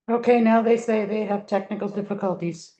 Okay, now they say they have technical difficulties.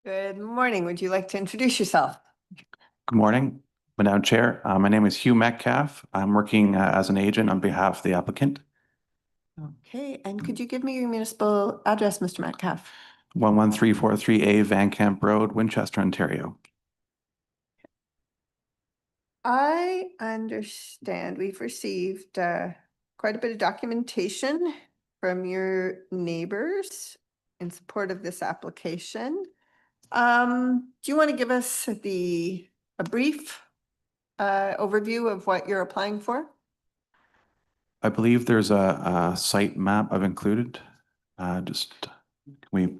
Good morning. Would you like to introduce yourself? Good morning, Madam Chair. My name is Hugh Metcalf. I'm working as an agent on behalf of the applicant. Okay, and could you give me your municipal address, Mr. Metcalf? 11343A Van Camp Road, Winchester, Ontario. I understand we've received quite a bit of documentation from your neighbors in support of this application. Do you want to give us a brief overview of what you're applying for? I believe there's a site map I've included. Can we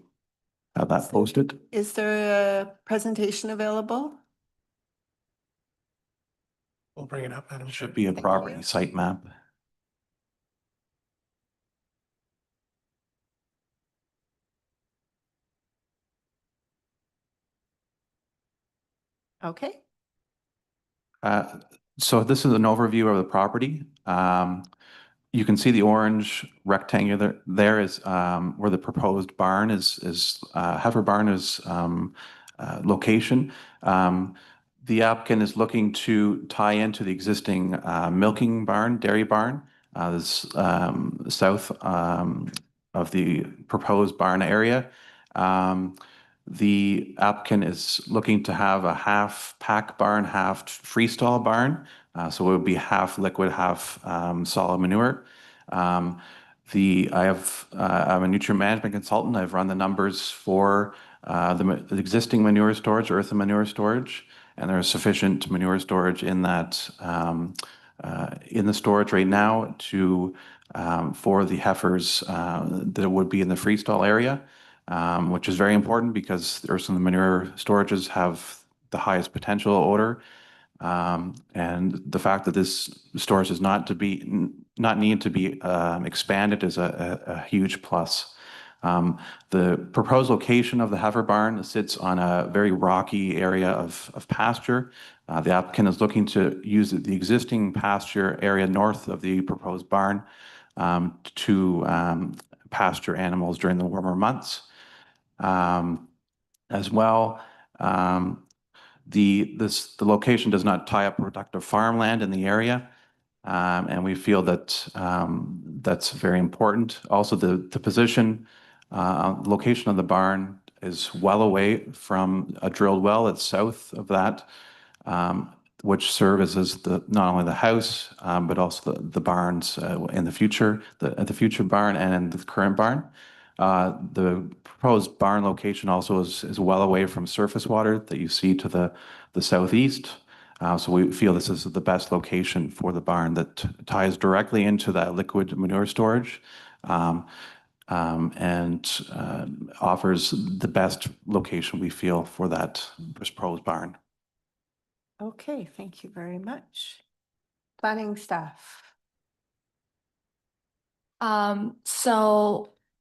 have that posted? Is there a presentation available? We'll bring it up, Madam Chair. Should be a Thank property you. site map. Okay. So this is an overview of the property. You can see the orange rectangular there is where the proposed barn is heifer barn is location. The applicant is looking to tie into the existing milking barn, dairy barn, this south of the proposed barn area. The applicant is looking to have a half pack barn, half freestall barn. So it would be half liquid, half solid manure. I'm a nutrient management consultant. I've run the numbers for the existing manure storage, earth and manure storage, and there is sufficient manure storage in that in the storage right now to for the heifers that would be in the freestall area, which is very important because the earth and the manure storages have the highest potential odor. And the fact that this storage is not need to be expanded is a huge plus. The proposed location of the heifer barn sits on a very rocky area of pasture. The applicant is looking to use the existing pasture area north of the proposed barn to pasture animals during the warmer months. As well, the location does not tie up productive farmland in the area, and we feel that that's very important. Also, the position, location of the barn is well away from a drilled well that's south of that, which services not only the house but also the barns in the future, the future barn and the current barn. The proposed barn location also is well away from surface water that you see to the southeast. So we feel this is the best location for the barn that ties directly into that liquid manure storage and offers the best location we feel for that proposed barn. Okay, thank you very much. Planning staff.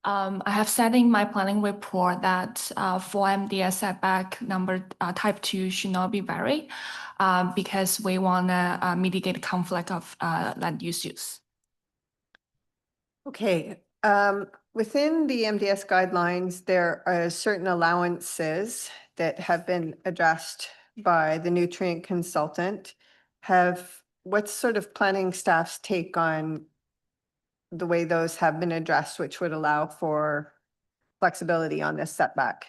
I have said in my planning report that for MDS setback number type 2 should not be varied because we want to mitigate conflict of land use. Okay, within the MDS guidelines, there are certain allowances that have been addressed by the nutrient consultant. What's sort of planning staff's take on the way those have been addressed, which would allow for flexibility on this setback?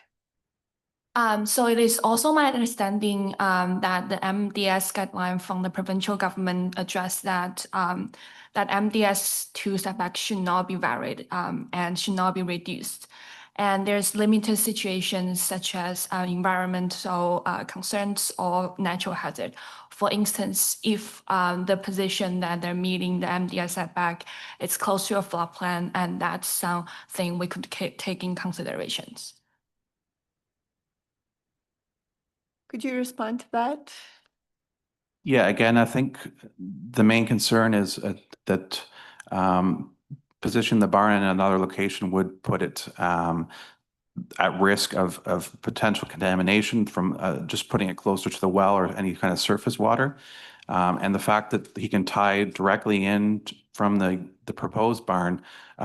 So it is also my understanding that the MDS guideline from the provincial government addressed that that MDS 2 setback should not be varied and should not be reduced. And there's limited situations such as environmental concerns or natural hazard. For instance, if the position that they're meeting the MDS setback is close to a floodplain, and that's something we could take in considerations. Could you respond to that? Yeah, again, I think the main concern is that position the barn in another location would put it at risk of potential contamination from just putting it closer to the well or any kind of surface water. And the fact that he can tie directly in from the the proposed barn,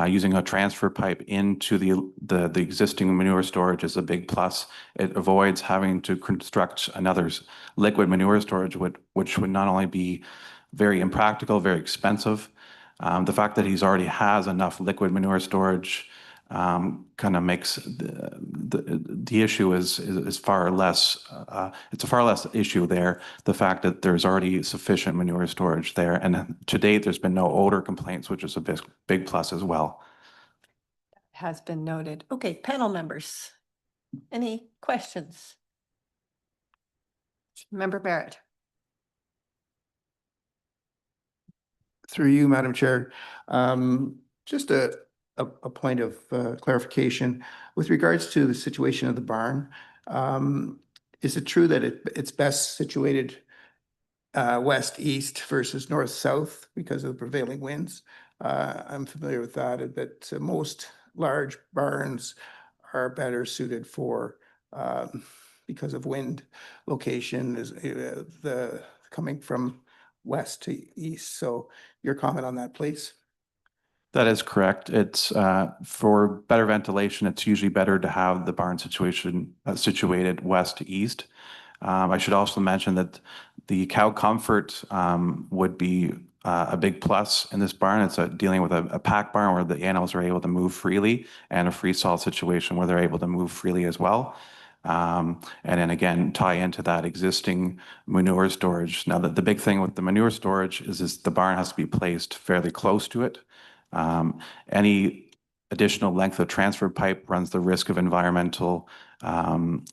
using a transfer pipe into the existing manure storage is a big plus. It avoids having to construct another liquid manure storage, which would not only be very impractical, very expensive. The fact that he's already has enough liquid manure storage kind of makes the issue is far less. It's a far less issue there. The fact that there's already sufficient manure storage there, and to date there's been no odor complaints, which is a big plus as well. Has been noted. Okay, panel members, any questions? Member Barrett. Through you, Madam Chair. Just a point of clarification with regards to the situation of the barn. Is it true that it's best situated west-east versus north-south because of the prevailing winds? I'm familiar with that most large barns are better suited for because of wind location is the coming from west to east. So your comment on that, please. That is correct. It's for better ventilation, it's usually better to have the barn situated west to east. I should also mention that the cow comfort would be a big plus in this barn. It's dealing with a pack barn where the animals are able to move freely, and a free stall situation where they're able to move freely as well. And then again, tie into that existing manure storage. Now, the big thing with the manure storage is the barn has to be placed fairly close to it. Any additional length of transfer pipe runs the risk of environmental, not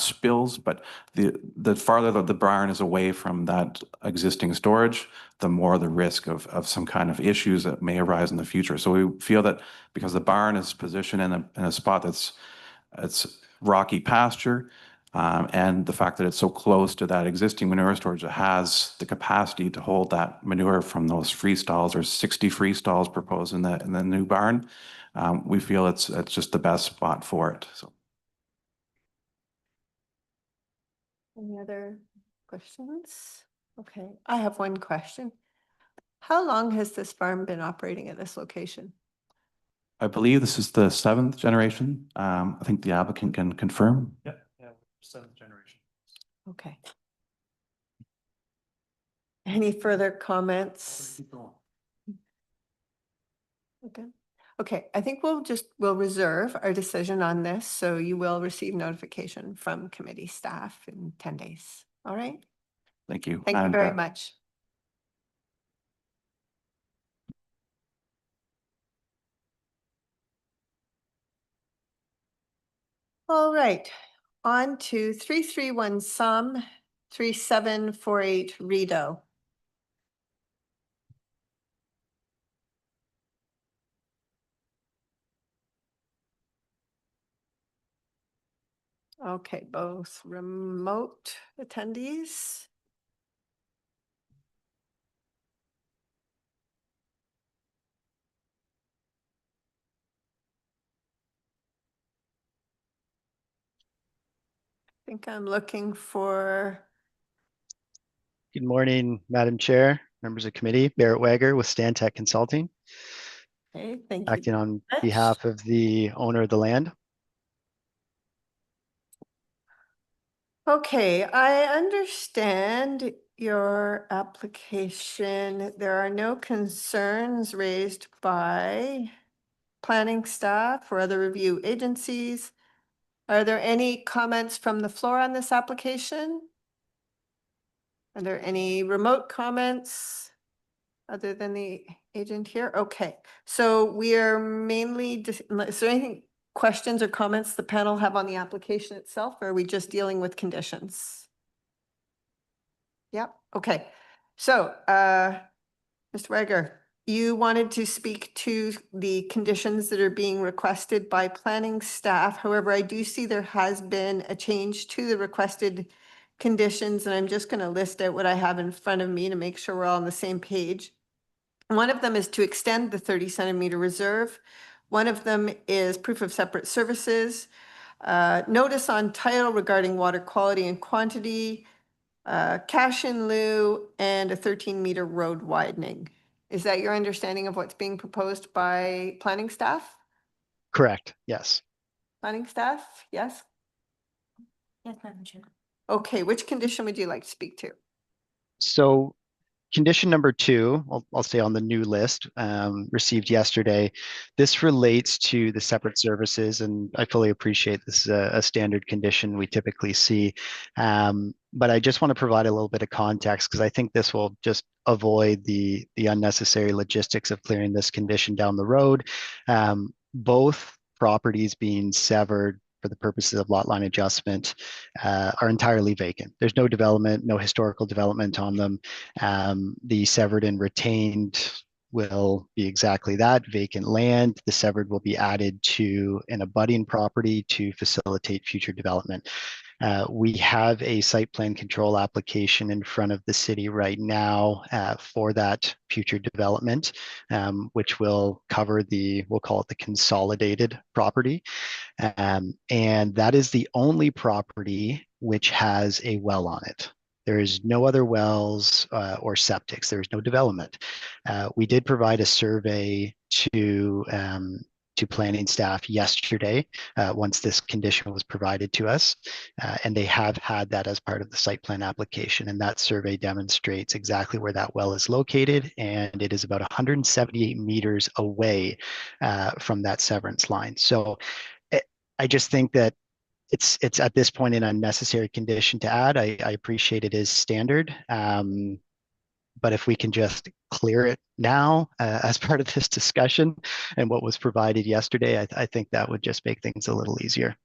spills, but the farther the barn is away from that existing storage, the more the risk of some kind of issues that may arise in the future. So we feel that because the barn is positioned in a spot it's rocky pasture, and the fact that it's so close to that existing manure storage, it has the capacity to hold that manure from those free stalls. There's 60 free stalls proposed in the new barn. We feel it's just the best spot for it. So. Any other questions? Okay, I have one question. How long has this farm been operating at this location? I believe this is the 7th generation. I think the applicant can confirm. Yeah, 7th generation. Okay. Any further comments? Okay. Okay, I think we'll reserve our decision on this, so you will receive notification from committee staff in 10 days. All right? Thank you. Thank you very much. All right, on to 331 Somme, 3748 Rideau. Okay, both remote attendees. I think I'm looking for. Good morning, Madam Chair, members of committee. Barrett Wager with Stantec Consulting, Okay, thank you. acting on much. behalf of the owner of the land. Okay, I understand your application. There are no concerns raised by planning staff or other review agencies. Are there any comments from the floor on this application? Are there any remote comments other than the agent here? Okay, so we are mainly, is there anything, questions or comments the panel have on the application itself, or are we just dealing with conditions? Yep, okay. So, Mr. Wager, you wanted to speak to the conditions that are being requested by planning staff. However, I do see there has been a change to the requested conditions, and I'm just going to list out what I have in front of me to make sure we're all on the same page. One of them is to extend the 30 centimeter reserve. One of them is proof of separate services, notice on title regarding water quality and quantity, cash in lieu, and a 13-meter road widening. Is that your understanding of what's being proposed by planning staff? Correct, yes. Planning staff, yes? Yes, Madam Chair. Okay, which condition would you like to speak to? So condition number 2, I'll say on the new list, received yesterday. This relates to the separate services, and I fully appreciate this is a standard condition we typically see. But I just want to provide a little bit of context because I think this will just avoid the unnecessary logistics of clearing this condition down the road. Both properties being severed for the purposes of lot line adjustment are entirely vacant. There's no development, no historical development on them. The severed and retained will be exactly that, vacant land. The severed will be added to an abutting property to facilitate future development. We have a site plan control application in front of the city right now for that future development, which will cover we'll call it the consolidated property. And that is the only property which has a well on it. There is no other wells or septics. There is no development. We did provide a survey to planning staff yesterday once this condition was provided to us, and they have had that as part of the site plan application. And that survey demonstrates exactly where that well is located, and it is about 178 meters away from that severance line. So I just think that it's at this point an unnecessary condition to add. I appreciate it is standard, but if we can just clear it now as part of this discussion and what was provided yesterday, I think that would just make things a little easier.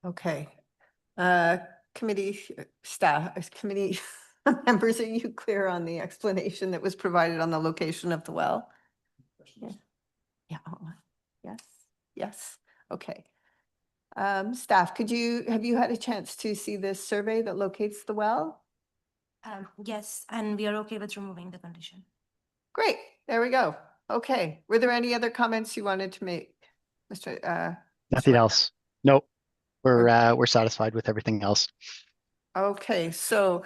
Okay. Committee staff, committee members, are you clear on the explanation that was provided on the location of the well? Yeah. Yeah. Yes. Yes. Okay. Staff, have you had a chance to see this survey that locates the well? Yes, and we are okay with removing the condition. Great, there we go. Okay, were there any other comments you wanted to make, Mr. Nothing else. Nope. We're satisfied with everything else. Okay, so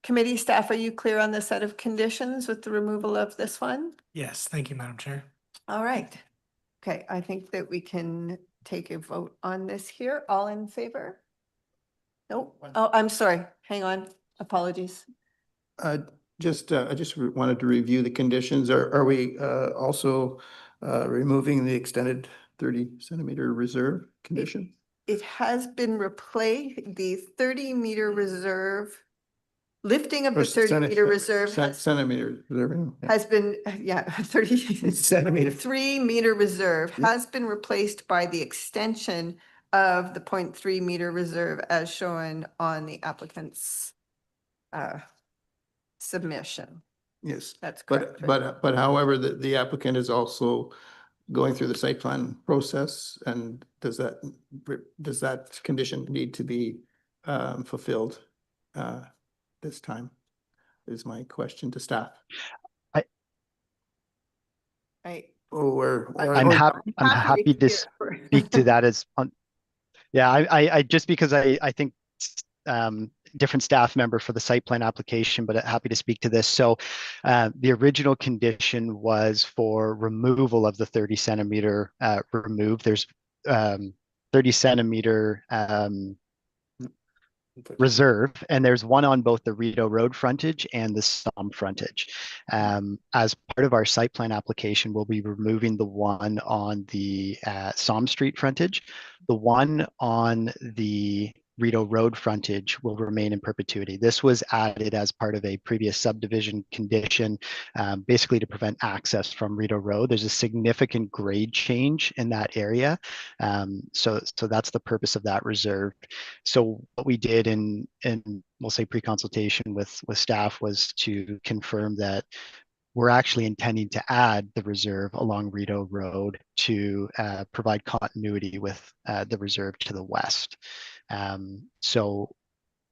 committee staff, are you clear on the set of conditions with the removal of this one? Yes, thank you, Madam Chair. All right. Okay, I think that we can take a vote on this here. All in favor? Nope. Oh, I'm sorry. Hang on. Apologies. I just wanted to review the conditions. Are we also removing the extended 30-centimeter reserve condition? It has been replaced, the 30-meter reserve, lifting of the 30-meter reserve Centimeter reserve. Yeah. has been, 30 Centimeter. 3-meter reserve has been replaced by the extension of the 0.3-meter reserve as shown on the applicant's submission. Yes. That's correct. But however, the applicant is also going through the site plan process, and does that condition need to be fulfilled this time? Is my question to staff. I'm happy to speak to that as I just because I think different staff member for the site plan application, but happy to speak to this. So the original condition was for removal of the 30-centimeter remove. There's 30-centimeter reserve, and there's one on both the Rideau Road frontage and the Somme frontage. As part of our site plan application, we'll be removing the one on the Somme Street frontage. The one on the Rideau Road frontage will remain in perpetuity. This was added as part of a previous subdivision condition, basically to prevent access from Rideau Road. There's a significant grade change in that area. So that's the purpose of that reserve. So what we did in we'll say pre-consultation with staff was to confirm that we're actually intending to add the reserve along Rideau Road to provide continuity with the reserve to the west. So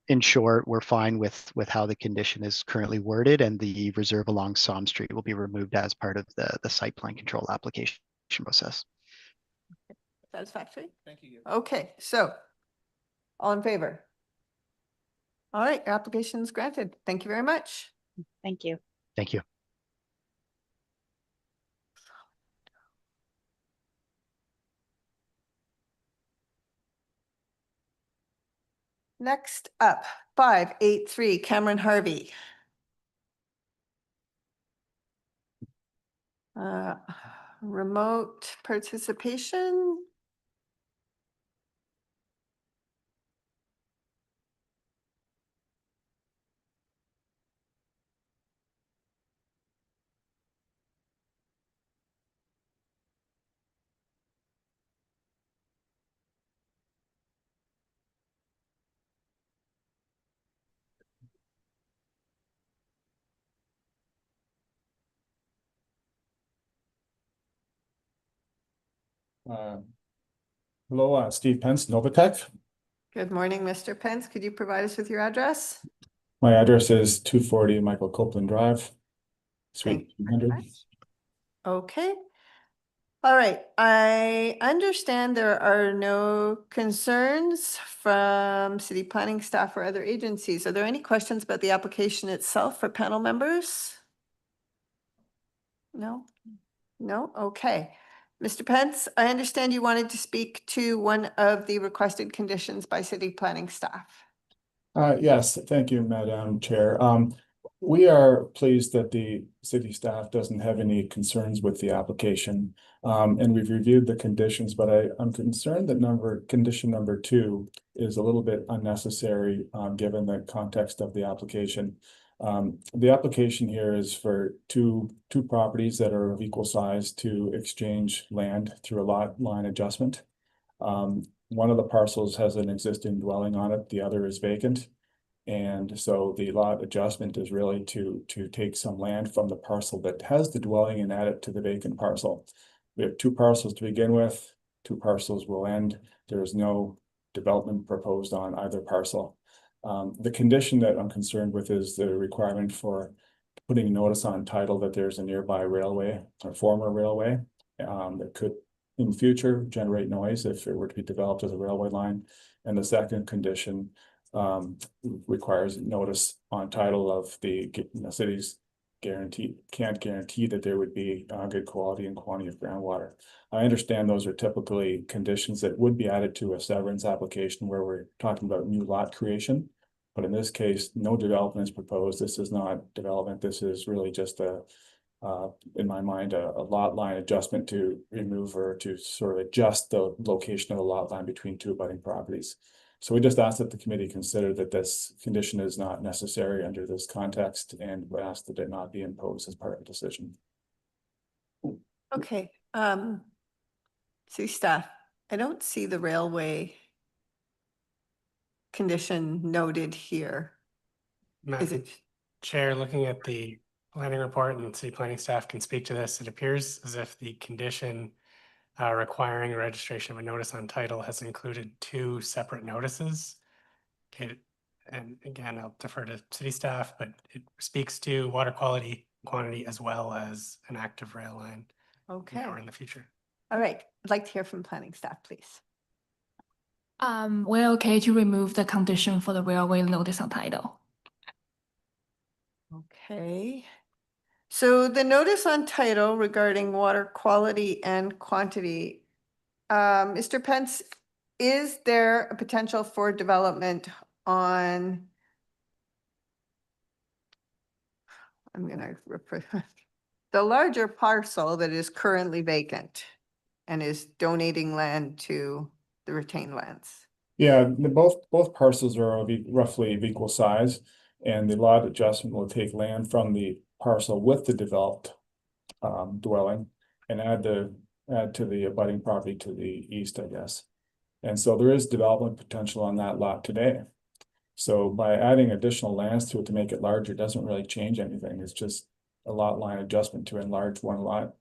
in short, we're fine with how the condition is currently worded, and the reserve along Somme Street will be removed as part of the site plan control application process. Satisfactory? Thank you. Okay, so all in favor? All right, your application is granted. Thank you very much. Thank you. Thank you. Next up, 583 Cameron Harvey. Remote participation. Hello, Steve Pence, Novatech. Good morning, Mr. Pence. Could you provide us with your address? My address is 240 Michael Copeland Drive, Suite Thank you very 200. much. Okay. All right. I understand there are no concerns from city planning staff or other agencies. Are there any questions about the application itself for panel members? No? No? Okay. Mr. Pence, I understand you wanted to speak to one of the requested conditions by city planning staff. Yes, thank you, Madam Chair. We are pleased that the city staff doesn't have any concerns with the application. And we've reviewed the conditions, but I'm concerned that condition number 2 is a little bit unnecessary, given the context of the application. The application here is for two properties that are of equal size to exchange land through a lot line adjustment. One of the parcels has an existing dwelling on it, the other is vacant. And so the lot adjustment is really to take some land from the parcel that has the dwelling and add it to the vacant parcel. We have 2 parcels to begin with, 2 parcels will end. There is no development proposed on either parcel. The condition that I'm concerned with is the requirement for putting notice on title that there's a nearby railway or former railway that could in the future generate noise if it were to be developed as a railway line. And the second condition requires notice on title of the city's can't guarantee that there would be good quality and quantity of groundwater. I understand those are typically conditions that would be added to a severance application where we're talking about new lot creation. But in this case, no development is proposed. This is not development. This is really just in my mind, a lot line adjustment to remove or to sort of adjust the location of the lot line between 2 abutting properties. So we just ask that the committee consider that this condition is not necessary under this context and we ask that it not be imposed as part of the decision. Okay. City staff, I don't see the railway condition noted here. Is Madam it? Chair, looking at the planning report and city planning staff can speak to this, it appears as if the condition requiring a registration of a notice on title has included 2 separate notices. Okay, and again, I'll defer to city staff, but it speaks to water quality, quantity, as well as an active rail line Okay. now or in the future. All right. I'd like to hear from planning staff, please. We're okay to remove the condition for the railway notice on title. Okay. So the notice on title regarding water quality and quantity, Mr. Pence, is there a potential for development on, I'm going to refer the larger parcel that is currently vacant and is donating land to the retained lands? Yeah, both parcels are of roughly of equal size, and the lot adjustment will take land from the parcel with the developed dwelling and add to the abutting property to the east, I guess. And so there is development potential on that lot today. So by adding additional lands to it to make it larger doesn't really change anything. It's just a lot line adjustment to enlarge one lot.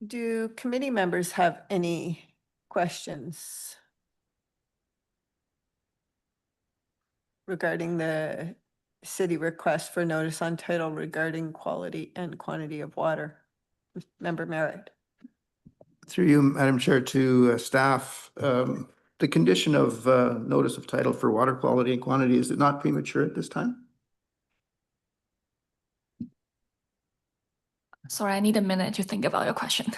Do committee members have any questions regarding the city request for notice on title regarding quality and quantity of water? Member Merritt. Through you, Madam Chair, to staff, the condition of notice of title for water quality and quantity, is it not premature at this time? Sorry, I need a minute to think about your question.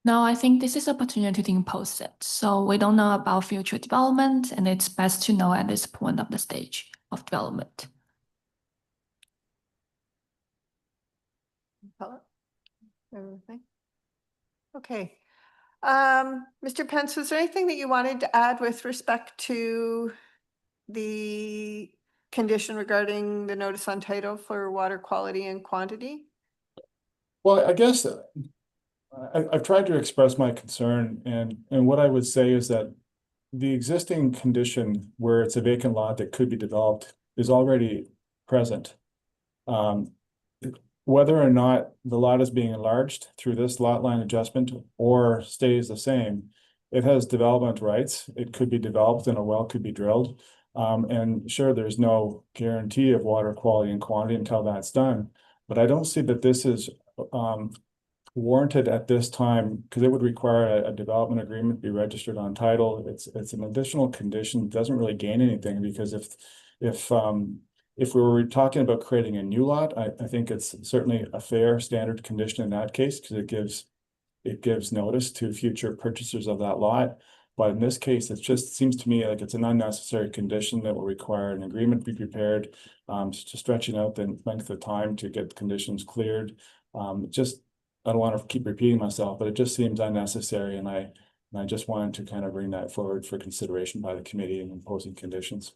No, I think this is opportunity to impose it. So we don't know about future development, and it's best to know at this point of the stage of development. Paula? Everything? Okay. Mr. Pence, was there anything that you wanted to add with respect to the condition regarding the notice on title for water quality and quantity? Well, I guess I've tried to express my concern, and what I would say is that the existing condition where it's a vacant lot that could be developed is already present. Whether or not the lot is being enlarged through this lot line adjustment or stays the same, it has development rights. It could be developed and a well could be drilled. And sure, there's no guarantee of water quality and quantity until that's done. But I don't see that this is warranted at this time, because it would require a development agreement be registered on title. It's an additional condition, doesn't really gain anything, because if we were talking about creating a new lot, I think it's certainly a fair standard condition in that case, because it gives notice to future purchasers of that lot. But in this case, it just seems to me like it's an unnecessary condition that will require an agreement be prepared, just stretching out the length of time to get conditions cleared. I don't want to keep repeating myself, but it just seems unnecessary, and I just wanted to kind of bring that forward for consideration by the committee in imposing conditions.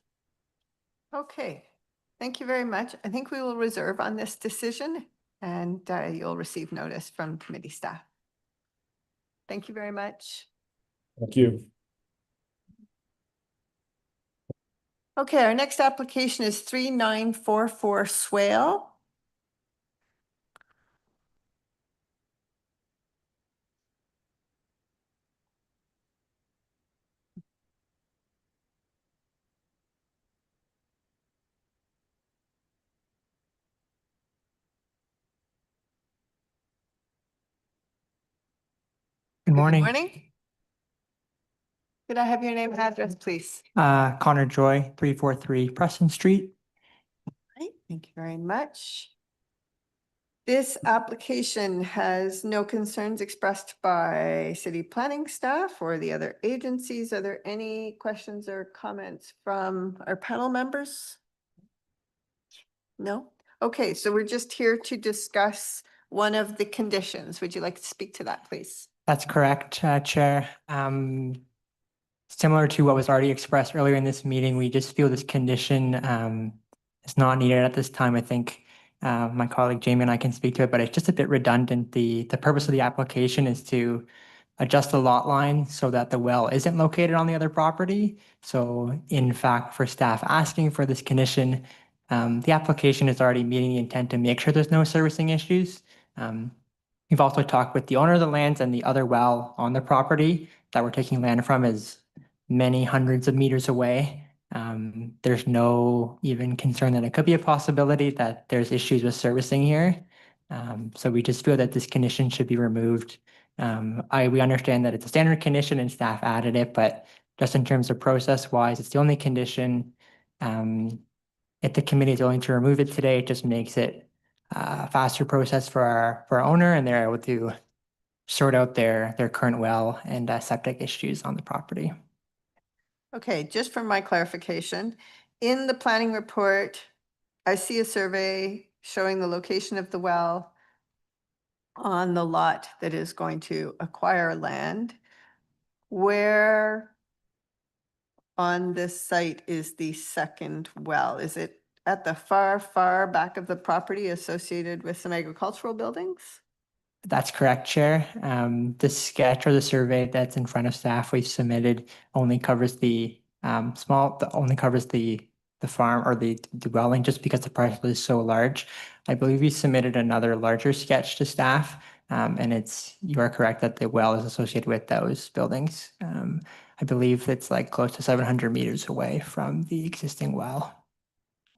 Okay, thank you very much. I think we will reserve on this decision, and you'll receive notice from committee staff. Thank you very much. Thank you. Okay, our next application is 3944 Swale. Good morning. Good morning. Could I have your name and address, please? Connor Joy, 343 Preston Street. Right, thank you very much. This application has no concerns expressed by city planning staff or the other agencies. Are there any questions or comments from our panel members? No? Okay, so we're just here to discuss one of the conditions. Would you like to speak to that, please? That's correct, Chair. Similar to what was already expressed earlier in this meeting, we just feel this condition is not needed at this time. I think my colleague Jamie and I can speak to it, but it's just a bit redundant. The purpose of the application is to adjust the lot line so that the well isn't located on the other property. So in fact, for staff asking for this condition, the application is already meeting the intent to make sure there's no servicing issues. We've also talked with the owner of the lands, and the other well on the property that we're taking land from is many hundreds of meters away. There's no even concern that it could be a possibility that there's issues with servicing here. So we just feel that this condition should be removed. We understand that it's a standard condition and staff added it, but just in terms of process wise, it's the only condition. If the committee is willing to remove it today, it just makes it a faster process for our owner, and they're able to sort out their current well and septic issues on the property. Okay, just for my clarification, in the planning report, I see a survey showing the location of the well on the lot that is going to acquire land. Where on this site is the second well? Is it at the far, far back of the property associated with some agricultural buildings? That's correct, Chair. The sketch or the survey that's in front of staff we've submitted only covers the the farm or the dwelling, just because the parcel is so large. I believe we submitted another larger sketch to staff, and you are correct that the well is associated with those buildings. I believe it's like close to 700 meters away from the existing well.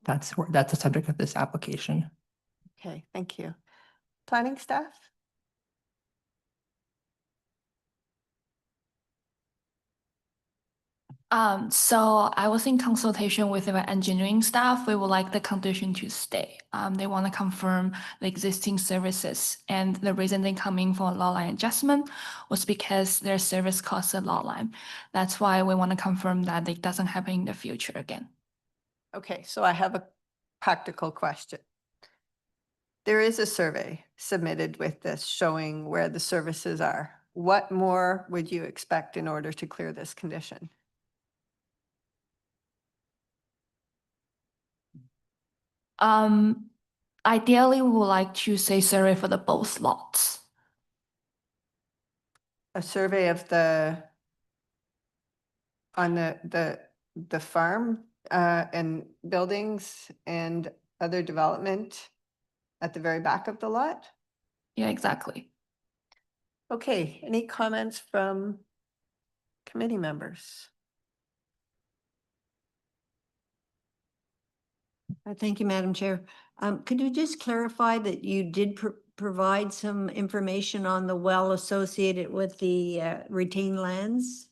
That's the subject of this application. Okay, thank you. Planning staff? So I was in consultation with our engineering staff. We would like the condition to stay. They want to confirm the existing services, and the reason they coming for a lot line adjustment was because their service costs a lot line. That's why we want to confirm that it doesn't happen in the future again. Okay, so I have a practical question. There is a survey submitted with this showing where the services are. What more would you expect in order to clear this condition? Ideally, we would like to say survey for the both lots. A survey of on the farm and buildings and other development at the very back of the lot? Yeah, exactly. Okay, any comments from committee members? Thank you, Madam Chair. Could you just clarify that you did provide some information on the well associated with the retained lands?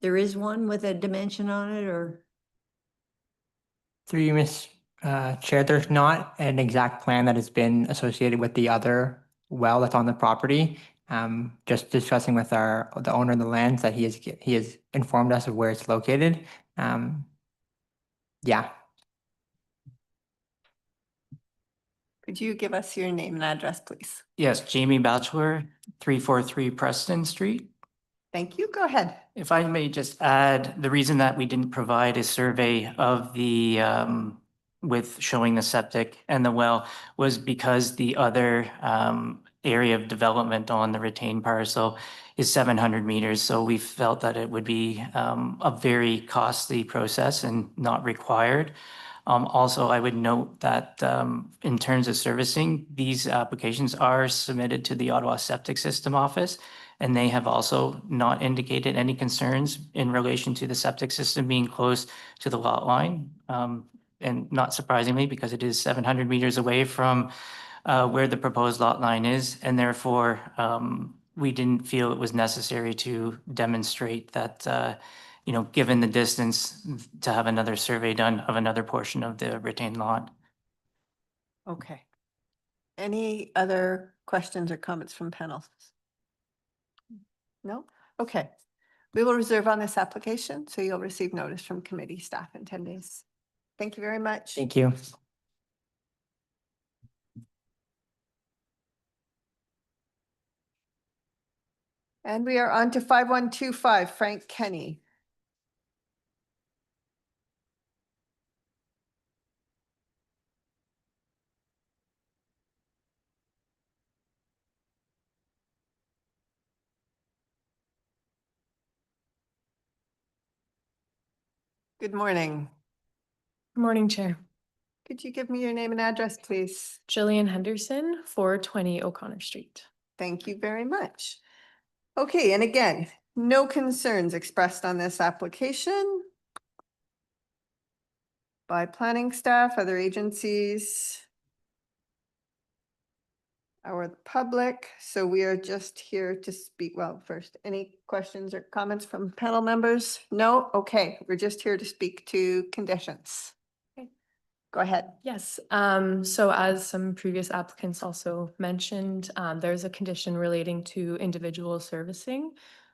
There is one with a dimension on it, or? Through you, Ms. Chair, there's not an exact plan that has been associated with the other well that's on the property. Just discussing with the owner of the lands that he has informed us of where it's located. Yeah. Could you give us your name and address, please? Yes, Jamie Batchelor, 343 Preston Street. Thank you. Go ahead. If I may just add, the reason that we didn't provide a survey of the, with showing the septic and the well was because the other area of development on the retained parcel is 700 meters. So we felt that it would be a very costly process and not required. Also, I would note that in terms of servicing, these applications are submitted to the Ottawa Septic System Office, and they have also not indicated any concerns in relation to the septic system being close to the lot line. And not surprisingly, because it is 700 meters away from where the proposed lot line is, and therefore we didn't feel it was necessary to demonstrate that given the distance, to have another survey done of another portion of the retained lot. Okay. Any other questions or comments from panel? No? Okay. We will reserve on this application, so you'll receive notice from committee staff in 10 days. Thank you very much. Thank you. And we are on to 5125, Frank Kenny. Good morning. Good morning, Chair. Could you give me your name and address, please? Jillian Henderson, 420 O'Connor Street. Thank you very much. Okay, and again, no concerns expressed on this application by planning staff, other agencies, or the public. So we are just here to speak. Well, first, any questions or comments from panel members? No? Okay, we're just here to speak to conditions. Okay. Go ahead. Yes, so as some previous applicants also mentioned, there's a condition relating to individual servicing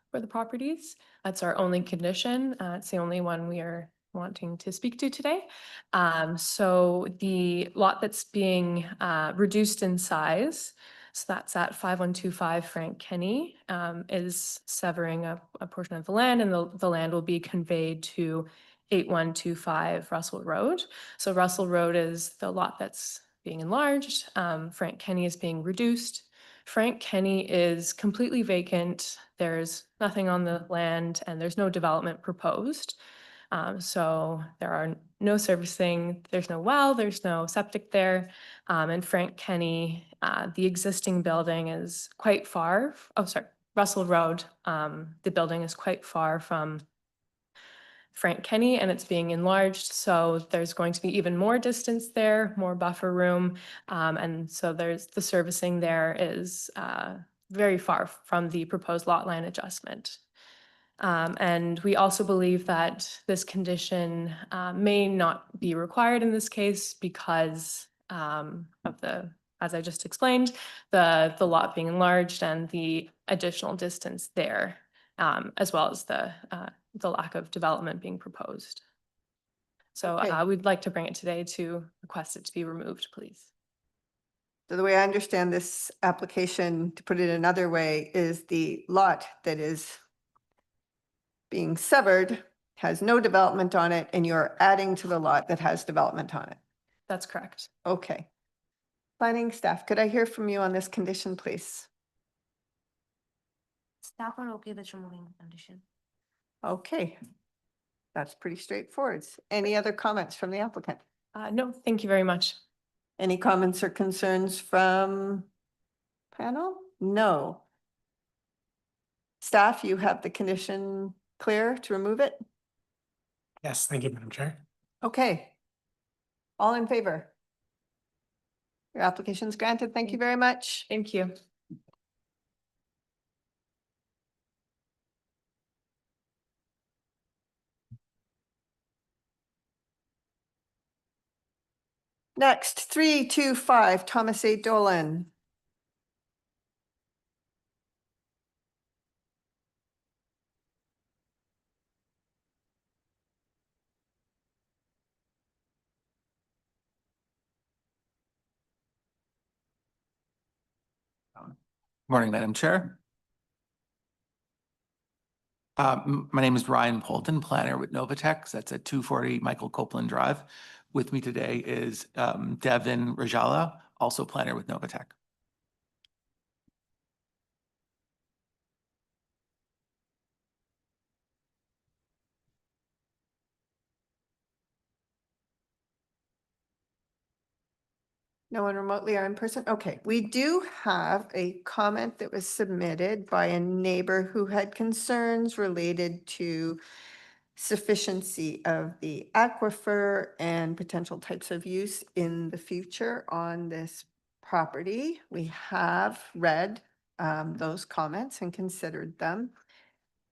for the properties. That's our only condition. It's the only one we are wanting to speak to today. So the lot that's being reduced in size, so that's at 5125 Frank Kenny, is severing a portion of the land, and the land will be conveyed to 8125 Russell Road. So Russell Road is the lot that's being enlarged. Frank Kenny is being reduced. Frank Kenny is completely vacant. There's nothing on the land and there's no development proposed. So there are no servicing, there's no well, there's no septic there. And Frank Kenny, the existing building is quite far. Oh, sorry, Russell Road. The building is quite far from Frank Kenny and it's being enlarged. So there's going to be even more distance there, more buffer room. And so there's the servicing there is very far from the proposed lot line adjustment. And we also believe that this condition may not be required in this case because of the, as I just explained, the lot being enlarged and the additional distance there, as well as the lack of development being proposed. So Okay. we'd like to bring it today to request it to be removed, please. So the way I understand this application, to put it another way, is the lot that is being severed has no development on it, and you're adding to the lot that has development on it. That's correct. Okay. Planning staff, could I hear from you on this condition, please? Staff are okay with removing the condition. Okay. That's pretty straightforward. Any other comments from the applicant? No, thank you very much. Any comments or concerns from panel? No. Staff, you have the condition clear to remove it? Yes, thank you, Madam Chair. Okay. All in favor? Your application's granted. Thank you very much. Thank you. Next, 325 Thomas A. Dolan. Morning, Madam Chair. My name is Ryan Polton, planner with Novatex. That's at 240 Michael Copeland Drive. With me today is Devin Rajala, also planner with Novatech. No one remotely or in person? Okay, we do have a comment that was submitted by a neighbor who had concerns related to sufficiency of the aquifer and potential types of use in the future on this property. We have read those comments and considered them.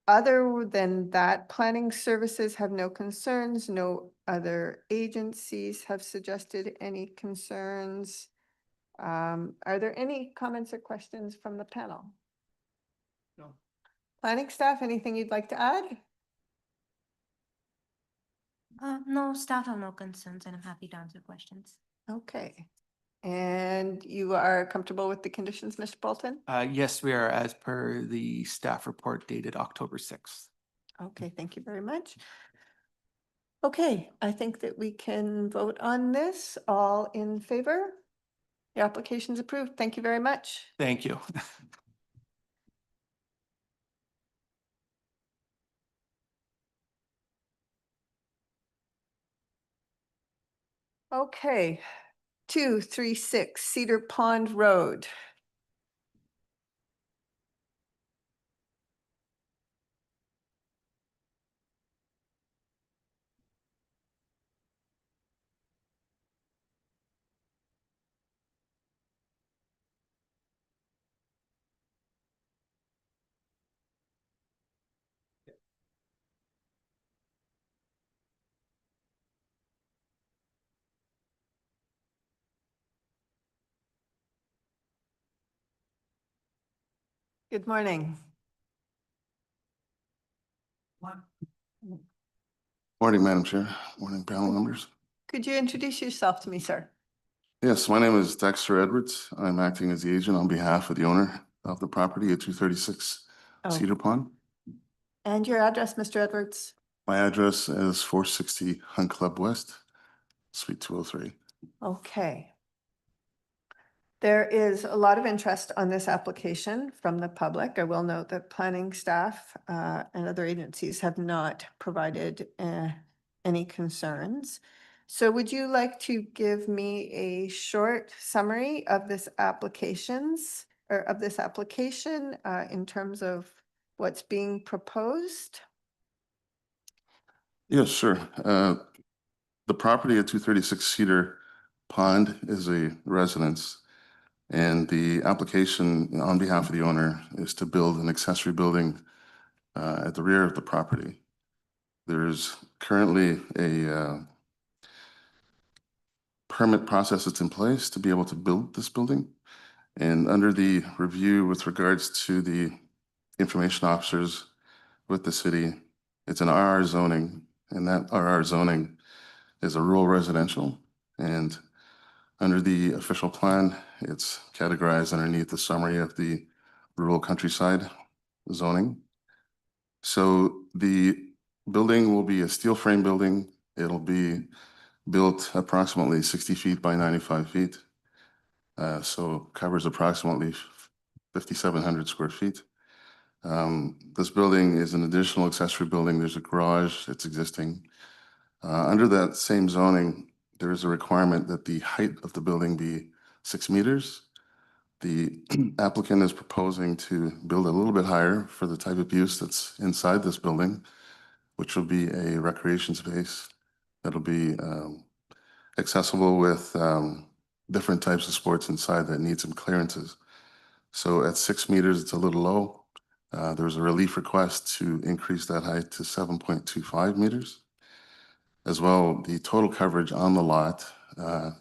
Other than that, planning services have no concerns. No other agencies have suggested any concerns. Are there any comments or questions from the panel? No. Planning staff, anything you'd like to add? No, staff have no concerns and I'm happy to answer questions. Okay. And you are comfortable with the conditions, Mr. Bolton? Yes, we are, as per the staff report dated October 6th. Okay, thank you very much. Okay, I think that we can vote on this. All in favor? Your application's approved. Thank you very much. Thank you. Okay, 236 Cedar Pond Road. Good morning. Morning, Madam Chair. Morning, panel members. Could you introduce yourself to me, sir? Yes, my name is Dexter Edwards. I'm acting as the agent on behalf of the owner of the property at 236 Cedar Pond. And your address, Mr. Edwards? My address is 460 Hunt Club West, Suite 203. Okay. There is a lot of interest on this application from the public. I will note that planning staff and other agencies have not provided any concerns. So would you like to give me a short summary of this application in terms of what's being proposed? Yes, sure. The property at 236 Cedar Pond is a residence. And the application on behalf of the owner is to build an accessory building at the rear of the property. There is currently a permit process that's in place to be able to build this building. And under the review with regards to the information officers with the city, it's an RR zoning, and that RR zoning is a rural residential. And under the official plan, it's categorized underneath the summary of the rural countryside zoning. So the building will be a steel frame building. It'll be built approximately 60 feet by 95 feet. So covers approximately 5,700 square feet. This building is an additional accessory building. There's a garage that's existing. Under that same zoning, there is a requirement that the height of the building be 6 meters. The applicant is proposing to build a little bit higher for the type of use that's inside this building, which will be a recreation space that'll be accessible with different types of sports inside that need some clearances. So at 6 meters, it's a little low. There's a relief request to increase that height to 7.25 meters. As well, the total coverage on the lot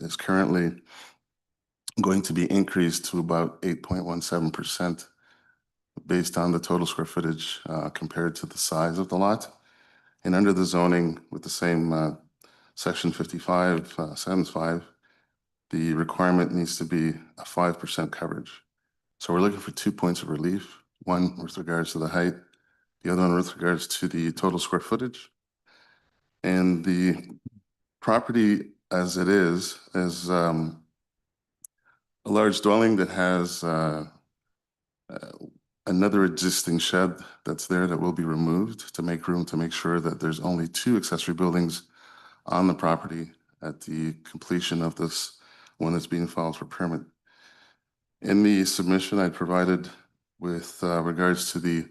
is currently going to be increased to about 8.17% based on the total square footage compared to the size of the lot. And under the zoning with the same section 55, 75, the requirement needs to be a 5% coverage. So we're looking for 2 points of relief, one with regards to the height, the other one with regards to the total square footage. And the property as it is a large dwelling that has another existing shed that's there that will be removed to make room to make sure that there's only 2 accessory buildings on the property at the completion of this one that's being filed for permit. In the submission I provided with regards to the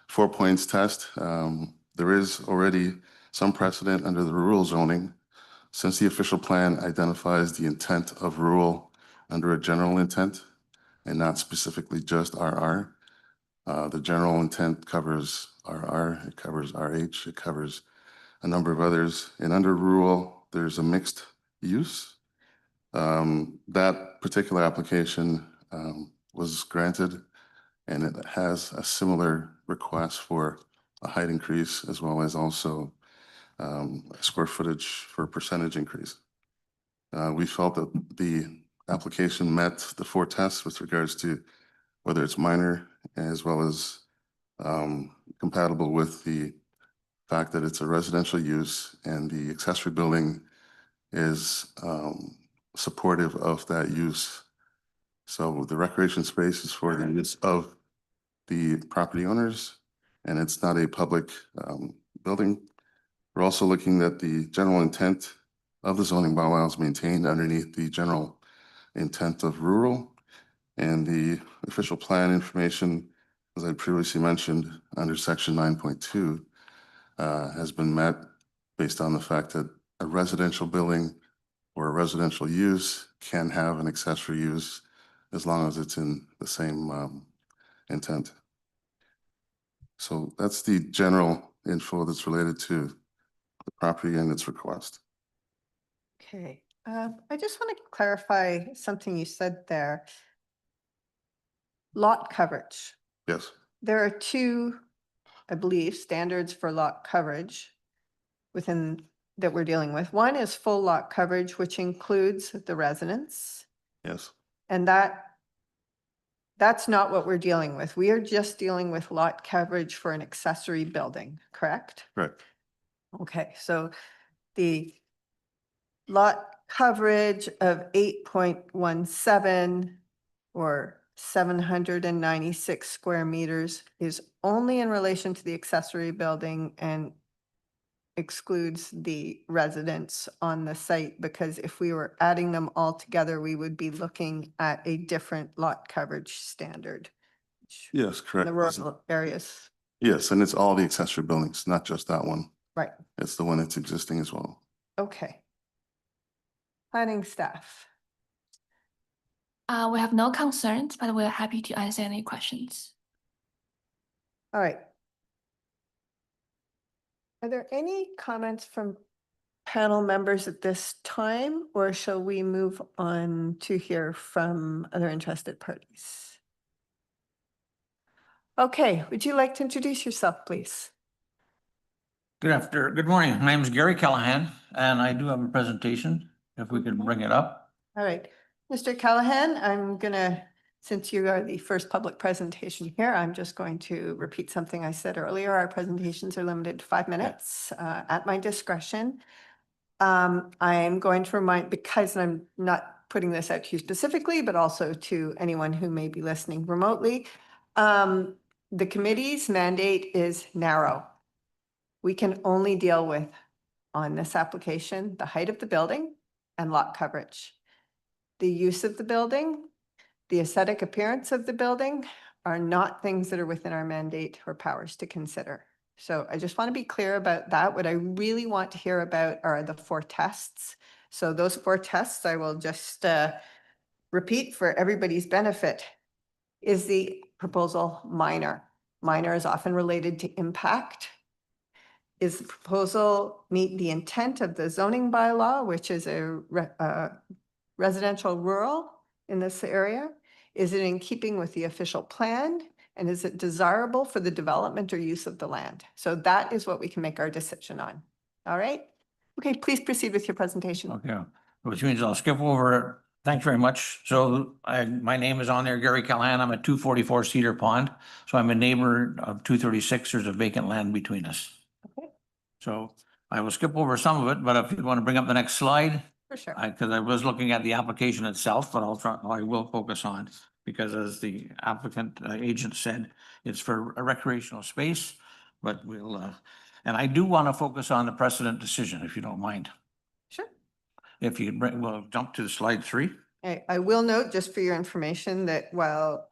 4 points test, there is already some precedent under the rural zoning since the official plan identifies the intent of rural under a general intent and not specifically just RR. The general intent covers RR, it covers RH, it covers a number of others. And under rural, there's a mixed use. That particular application was granted, and it has a similar request for a height increase as well as also a square footage for a percentage increase. We felt that the application met the 4 tests with regards to whether it's minor as well as compatible with the fact that it's a residential use and the accessory building is supportive of that use. So the recreation space is for the use of the property owners, and it's not a public building. We're also looking at the general intent of the zoning bylaws maintained underneath the general intent of rural, and the official plan information, as I previously mentioned, under section 9.2 has been met based on the fact that a residential building or a residential use can have an accessory use as long as it's in the same intent. So that's the general info that's related to the property and its request. Okay, I just want to clarify something you said there. Lot coverage. Yes. There are 2, I believe, standards for lot coverage within that we're dealing with. One is full lot coverage, which includes the residence. Yes. And that's not what we're dealing with. We are just dealing with lot coverage for an accessory building, correct? Correct. Okay, so the lot coverage of 8.17 or 796 square meters is only in relation to the accessory building and excludes the residents on the site, because if we were adding them all together, we would be looking at a different lot coverage standard. Yes, In correct. the rural areas. Yes, and it's all the accessory buildings, not just that one. Right. It's the one that's existing as well. Okay. Planning staff. We have no concerns, but we're happy to answer any questions. All right. Are there any comments from panel members at this time, or shall we move on to hear from other interested parties? Okay, would you like to introduce yourself, please? Good morning. My name is Gary Callahan, and I do have a presentation, if we could bring it up. All right, Mr. Callahan, I'm gonna, since you are the first public presentation here, I'm just going to repeat something I said earlier. Our presentations are limited to 5 minutes at my discretion. I'm going to remind, because I'm not putting this out to you specifically, but also to anyone who may be listening remotely. The committee's mandate is narrow. We can only deal with, on this application, the height of the building and lot coverage. The use of the building, the aesthetic appearance of the building are not things that are within our mandate or powers to consider. So I just want to be clear about that. What I really want to hear about are the 4 tests. So those 4 tests, I will just repeat for everybody's benefit. Is the proposal minor? Minor is often related to impact. Is the proposal meet the intent of the zoning bylaw, which is a residential rural in this area? Is it in keeping with the official plan? And is it desirable for the development or use of the land? So that is what we can make our decision on. All right. Okay, please proceed with your presentation. Okay, which means I'll skip over. Thanks very much. So my name is on there, Gary Callahan. I'm at 244 Cedar Pond. So I'm a neighbor of 236. There's a vacant land between us. Okay. So I will skip over some of it, but if you want to bring up the next slide. For sure. Because I was looking at the application itself, but I will focus on, because as the applicant agent said, it's for a recreational space, but we'll, and I do want to focus on the precedent decision, if you don't mind. Sure. If you bring, we'll jump to slide 3. I will note, just for your information, that while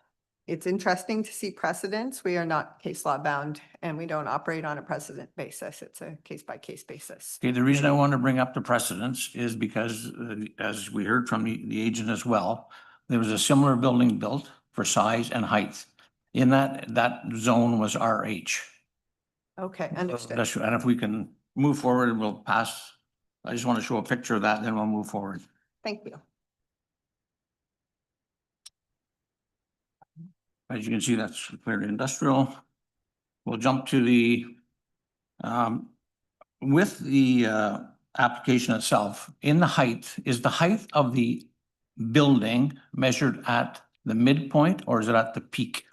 it's interesting to see precedents, we are not case law bound and we don't operate on a precedent basis. It's a case by case basis. Okay, the reason I want to bring up the precedents is because, as we heard from the agent as well, there was a similar building built for size and height. In that zone was RH. Okay, understood. And if we can move forward, we'll pass. I just want to show a picture of that, then we'll move forward. Thank you. As you can see, that's clear industrial. We'll jump to the, with the application itself, in the height, is the height of the building measured at the midpoint or is it at the peak?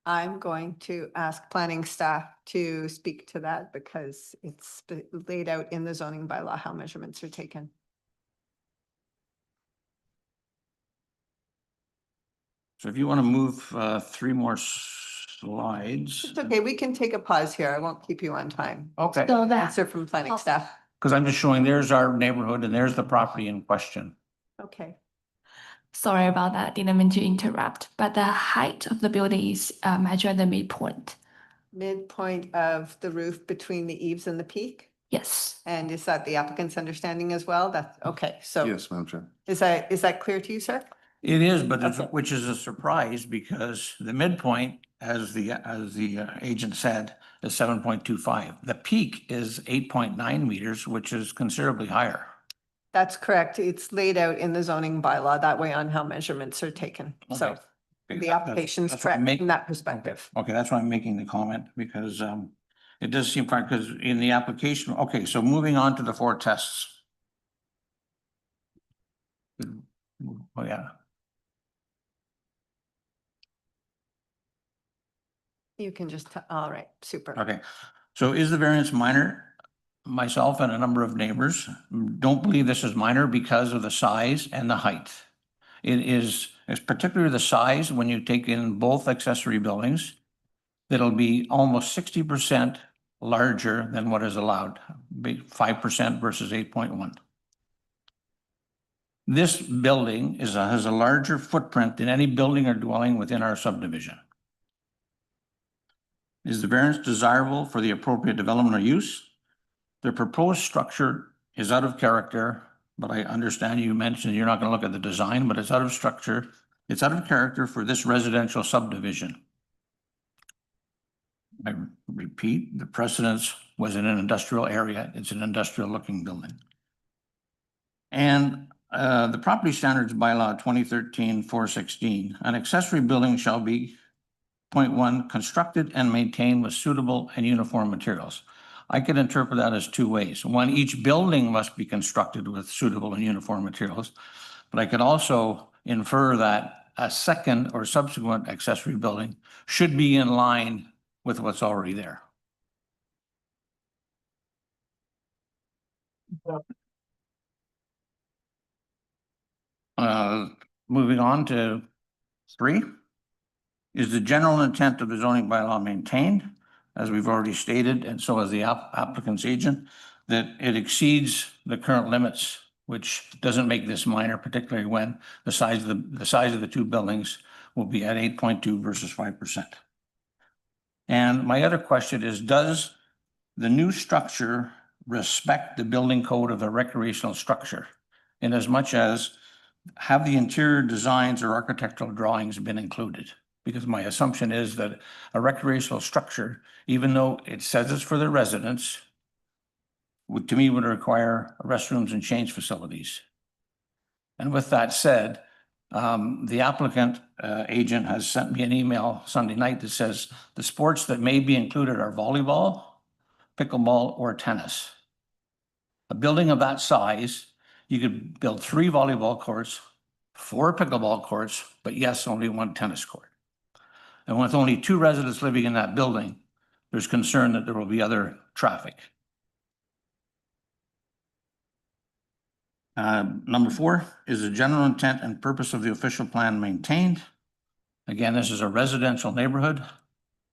I'm going to ask planning staff to speak to that because it's laid out in the zoning bylaw how measurements are taken. So if you want to move 3 more slides. It's okay, we can take a pause here. I won't keep you on time. Okay. So that, Answer from planning staff. Because I'm just showing there's our neighborhood and there's the property in question. Okay. sorry about that, didn't mean to interrupt, but the height of the building is measured at the midpoint. Midpoint of the roof between the eaves and the peak? Yes. And is that the applicant's understanding as well? That's okay. So Yes, Madam Chair. is that clear to you, sir? It is, but it's, Okay. which is a surprise because the midpoint, as the agent said, is 7.25. The peak is 8.9 meters, which is considerably higher. That's correct. It's laid out in the zoning bylaw that way on how measurements are taken. So Okay. the That's- application's that's what I correct make- from that perspective. Okay, that's why I'm making the comment because it does seem fine because in the application, okay, so moving on to the 4 tests. Oh, yeah. You can just, all right, super. Okay, so is the variance minor? Myself and a number of neighbors don't believe this is minor because of the size and the height. It's particularly the size when you take in both accessory buildings. It'll be almost 60% larger than what is allowed, 5% versus 8.1. This building has a larger footprint than any building or dwelling within our subdivision. Is the variance desirable for the appropriate development or use? The proposed structure is out of character, but I understand you mentioned you're not going to look at the design, but it's out of structure. It's out of character for this residential subdivision. I repeat, the precedents was in an industrial area. It's an industrial looking building. And the property standards bylaw 2013-416, an accessory building shall be, point one, constructed and maintained with suitable and uniform materials. I could interpret that as two ways. One, each building must be constructed with suitable and uniform materials, but I could also infer that a second or subsequent accessory building should be in line with what's already there. Moving on to 3. Is the general intent of the zoning bylaw maintained, as we've already stated, and so as the applicant's agent, that it exceeds the current limits, which doesn't make this minor, particularly when the size of the two buildings will be at 8.2 versus 5%. And my other question is, does the new structure respect the building code of a recreational structure, in as much as have the interior designs or architectural drawings been included? Because my assumption is that a recreational structure, even though it says it's for the residents, would, to me, would require restrooms and change facilities. And with that said, the applicant agent has sent me an email Sunday night that says the sports that may be included are volleyball, pickleball, or tennis. A building of that size, you could build 3 volleyball courts, 4 pickleball courts, but yes, only 1 tennis court. And with only 2 residents living in that building, there's concern that there will be other traffic. Number 4, is the general intent and purpose of the official plan maintained? Again, this is a residential neighborhood,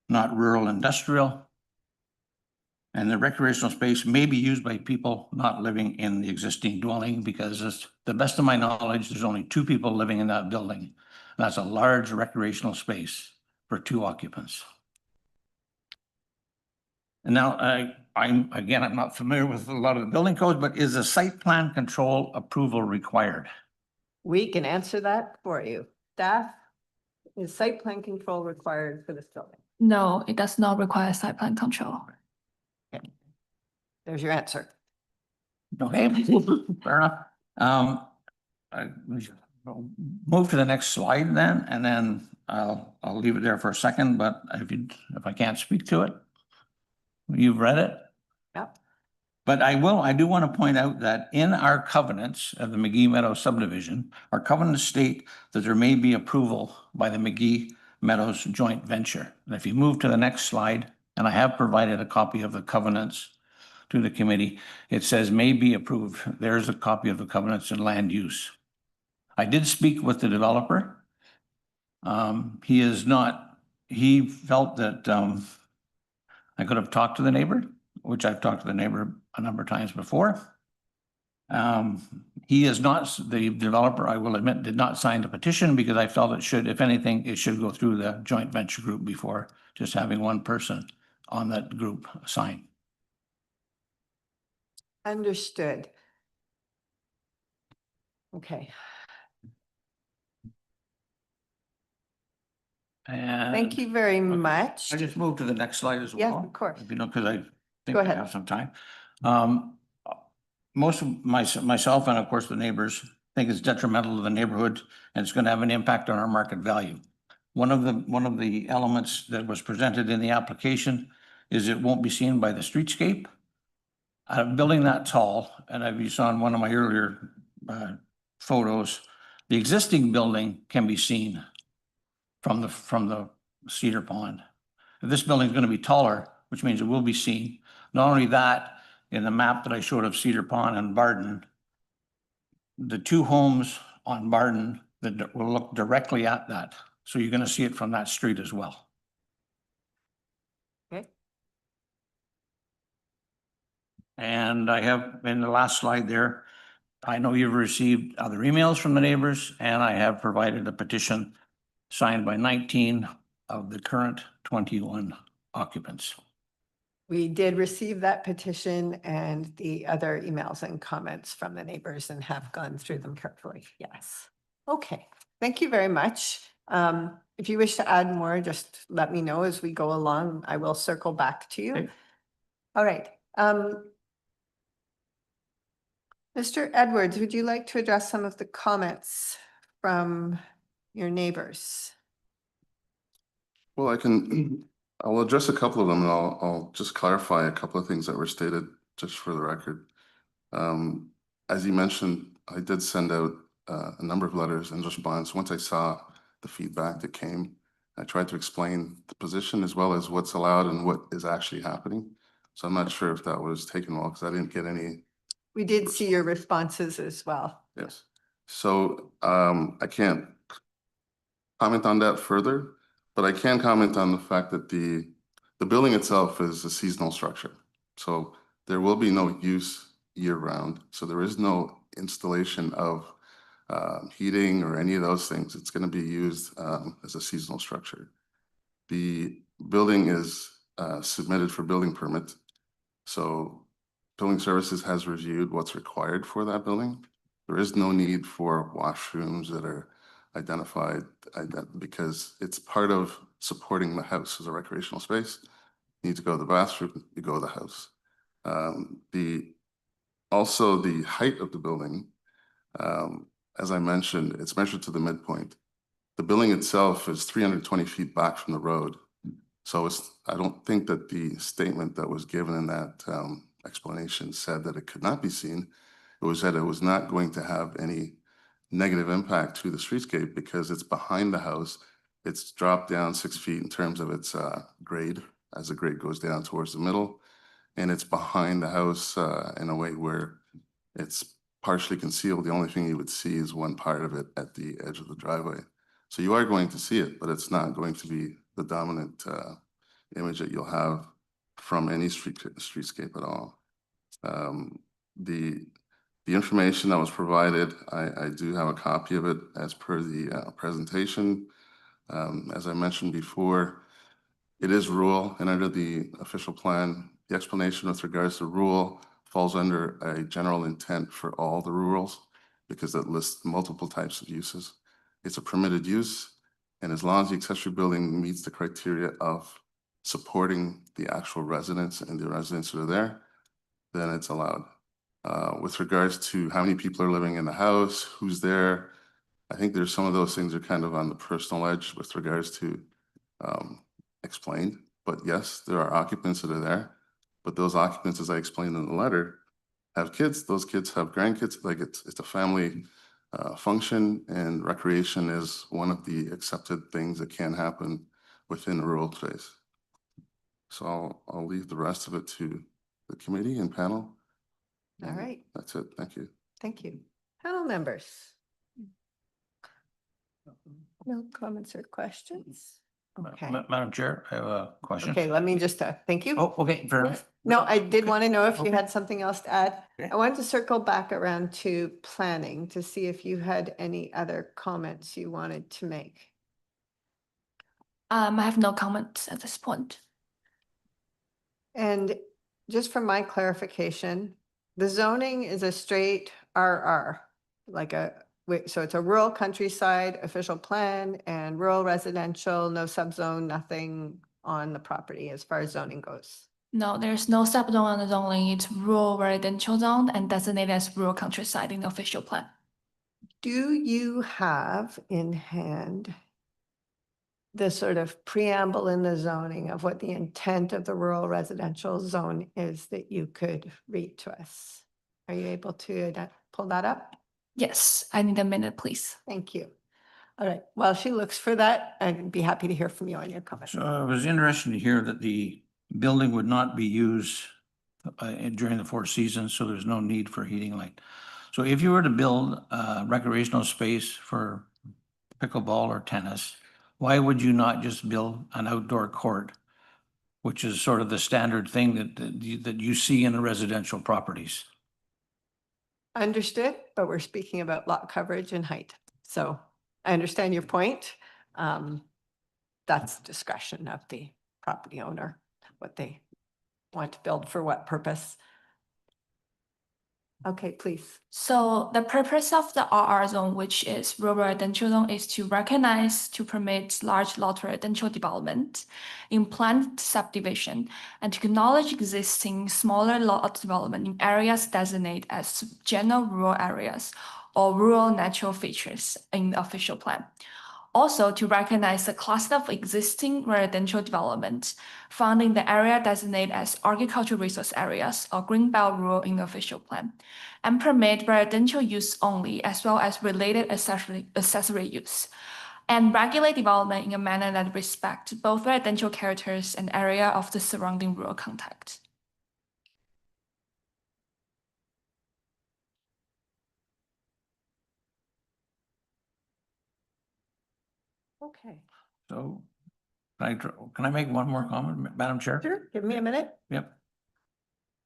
not rural industrial. And the recreational space may be used by people not living in the existing dwelling, because to the best of my knowledge, there's only 2 people living in that building. That's a large recreational space for 2 occupants. And now I'm not familiar with a lot of the building codes, but is a site plan control approval required? We can answer that for you. Staff, is site plan control required for this building? No, it does not require site plan control. Okay. There's your answer. Okay, fair enough. Move to the next slide then, and then I'll leave it there for a second, but if I can't speak to it, you've read it? Yep. But I do want to point out that in our covenants of the McGee Meadows subdivision, our covenants state that there may be approval by the McGee Meadows joint venture. And if you move to the next slide, and I have provided a copy of the covenants to the committee, it says may be approved. There's a copy of the covenants and land use. I did speak with the developer. He felt that I could have talked to the neighbor, which I've talked to the neighbor a number of times before. He is not, the developer, I will admit, did not sign the petition, because I felt it should, if anything, it should go through the joint venture group before just having one person on that group sign. Understood. Okay. And Thank you very much. I just moved to the next slide as well. Yes, of course. Because I think Go I ahead. have some time. Most of myself and of course the neighbors think it's detrimental to the neighborhood, and it's going to have an impact on our market value. One of the elements that was presented in the application is it won't be seen by the streetscape. A building that tall, and as you saw in one of my earlier photos, the existing building can be seen from the Cedar Pond. If this building is going to be taller, which means it will be seen. Not only that, in the map that I showed of Cedar Pond and Barden, the 2 homes on Barden that will look directly at that. So you're going to see it from that street as well. Okay. And I have in the last slide there, I know you've received other emails from the neighbors, and I have provided a petition signed by 19 of the current 21 occupants. We did receive that petition and the other emails and comments from the neighbors and have gone through them carefully. Yes. Okay. Thank you very much. If you wish to add more, just let me know as we go along. I will circle back to you. Okay. All right. Mr. Edwards, would you like to address some of the comments from your neighbors? Well, I'll address a couple of them and I'll just clarify a couple of things that were stated just for the record. As you mentioned, I did send out a number of letters in response. Once I saw the feedback that came, I tried to explain the position as well as what's allowed and what is actually happening. So I'm not sure if that was taken well because I didn't get any. We did see your responses as well. Yes. So I can't comment on that further, but I can comment on the fact that the building itself is a seasonal structure. So there will be no use year round. So there is no installation of heating or any of those things. It's going to be used as a seasonal structure. The building is submitted for building permit. So Building Services has reviewed what's required for that building. There is no need for washrooms that are identified because it's part of supporting the house as a recreational space. You need to go to the bathroom, you go to the house. Also the height of the building, as I mentioned, it's measured to the midpoint. The building itself is 320 feet back from the road. So I don't think that the statement that was given in that explanation said that it could not be seen. It was that it was not going to have any negative impact to the streetscape because it's behind the house. It's dropped down 6 feet in terms of its grade as the grade goes down towards the middle. And it's behind the house in a way where it's partially concealed. The only thing you would see is one part of it at the edge of the driveway. So you are going to see it, but it's not going to be the dominant image that you'll have from any streetscape at all. The information that was provided, I do have a copy of it as per the presentation. As I mentioned before, it is rural, and under the official plan, the explanation with regards to rural falls under a general intent for all the rurals because it lists multiple types of uses. It's a permitted use, and as long as the accessory building meets the criteria of supporting the actual residents and the residents that are there, then it's allowed. With regards to how many people are living in the house, who's there, I think there's some of those things are kind of on the personal edge with regards to explained. But yes, there are occupants that are there. But those occupants, as I explained in the letter, have kids. Those kids have grandkids. Like it's a family function, and recreation is one of the accepted things that can happen within the rural space. So I'll leave the rest of it to the committee and panel. All right. That's it. Thank you. Thank you. Panel members. No comments or questions? Okay. Madam Chair, I have a question. Okay, let me just, thank you. Oh, okay, fair enough. No, I did want to know if you Okay. had something else to add. Okay. I wanted to circle back around to planning to see if you had any other comments you wanted to make. I have no comments at this point. And just for my clarification, the zoning is a straight RR, so it's a rural countryside official plan and rural residential, no subzone, nothing on the property as far as zoning goes. No, there's no subzone on the zoning. It's rural residential zone and designated as rural countryside in the official plan. Do you have in hand the sort of preamble in the zoning of what the intent of the rural residential zone is that you could read to us? Are you able to pull that up? Yes, I need a minute, please. Thank you. All right, while she looks for that, I'd be happy to hear from you on your comments. So it was interesting to hear that the building would not be used during the 4 seasons, so there's no need for heating light. So if you were to build a recreational space for pickleball or tennis, why would you not just build an outdoor court, which is sort of the standard thing that you see in the residential properties? Understood, but we're speaking about lot coverage and height. So I understand your point. That's discretion of the property owner, what they want to build for what purpose. Okay, please. So the purpose of the RR zone, which is rural residential zone, is to recognize to permit large lot residential development in planned subdivision and to acknowledge existing smaller lot development in areas designated as general rural areas or rural natural features in the official plan. Also, to recognize the cluster of existing residential development found in the area designated as agricultural resource areas or greenbelt rural in the official plan, and permit residential use only as well as related accessory use, and regulate development in a manner that respects both residential characters and area of the surrounding rural context. Okay. So can I make one more comment, Madam Chair? Sure, give me a minute. Yep.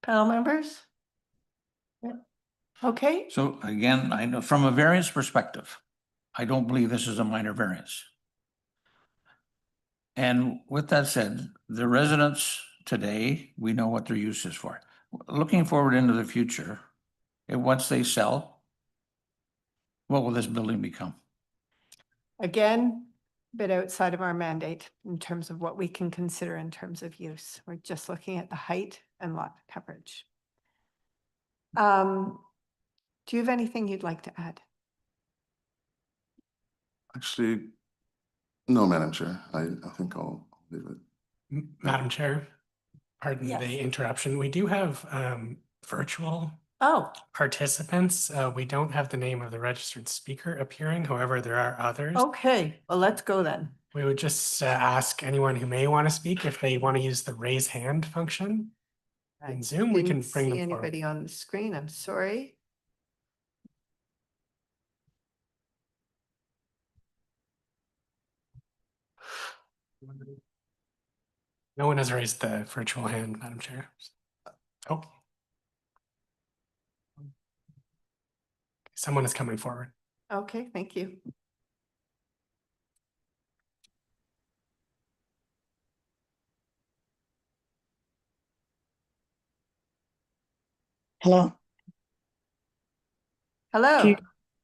Panel members? Yep. Okay, So again, I know from a variance perspective, I don't believe this is a minor variance. And with that said, the residents today, we know what their use is for. Looking forward into the future, once they sell, what will this building become? again, a bit outside of our mandate in terms of what we can consider in terms of use. We're just looking at the height and lot coverage. Do you have anything you'd like to add? Actually, no, Madam Chair. I think I'll leave it. Madam Chair, pardon Yes. the interruption. We do have virtual Oh, participants. We don't have the name of the registered speaker appearing. However, there are others. okay. Well, let's go then. We would just ask anyone who may want to speak if they want to use the raise hand function. In Zoom, we can Didn't bring see them forward. anybody on the screen. I'm sorry. No one has raised the virtual hand, Madam Chair. Oh. Someone is coming forward. Okay, thank you. Hello. Hello.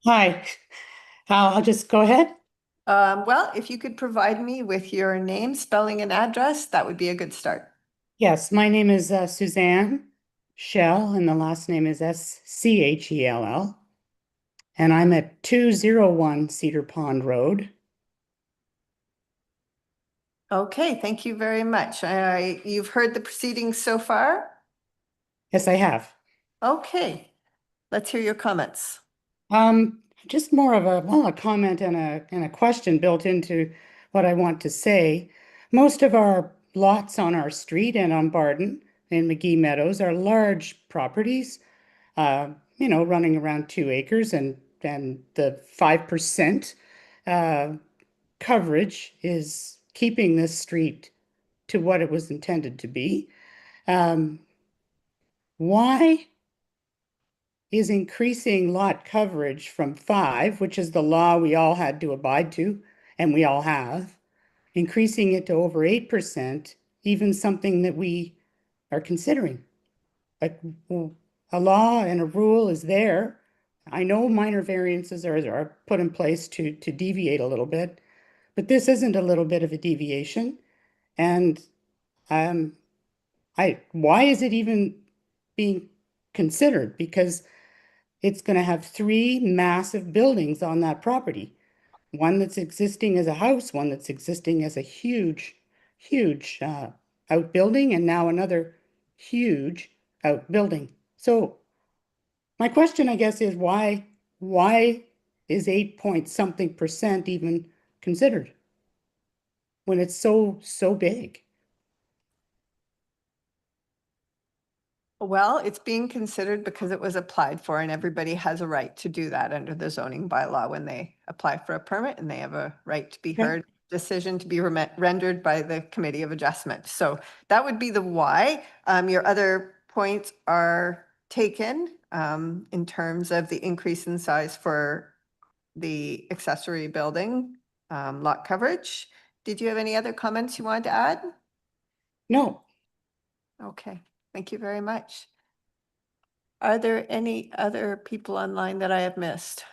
Hi. I'll just go ahead. Well, if you could provide me with your name, spelling, and address, that would be a good start. Yes, my name is Suzanne Schell, and the last name is Schell. And I'm at 201 Cedar Pond Road. Okay, thank you very much. You've heard the proceedings so far? Yes, I have. Okay, let's hear your comments. Just more of a comment and a question built into what I want to say. Most of our lots on our street and on Barden and McGee Meadows are large properties, running around 2 acres, and the 5% coverage is keeping this street to what it was intended to be. Why is increasing lot coverage from 5, which is the law we all had to abide to, and we all have, increasing it to over 8%, even something that we are considering? Like, a law and a rule is there. I know minor variances are put in place to deviate a little bit, but this isn't a little bit of a deviation. And why is it even being considered? Because it's going to have 3 massive buildings on that property. One that's existing as a house, one that's existing as a huge outbuilding, and now another huge outbuilding. So my question, I guess, is why is 8 point something percent even considered when it's so big? Well, it's being considered because it was applied for, and everybody has a right to do that under the zoning bylaw when they apply for a permit, and they have a right to be heard, decision to be rendered by the Committee of Adjustment. So that would be the why. Your other points are taken in terms of the increase in size for the accessory building lot coverage. Did you have any other comments you wanted to add? No. Okay, thank you very much. Are there any other people online that I have missed?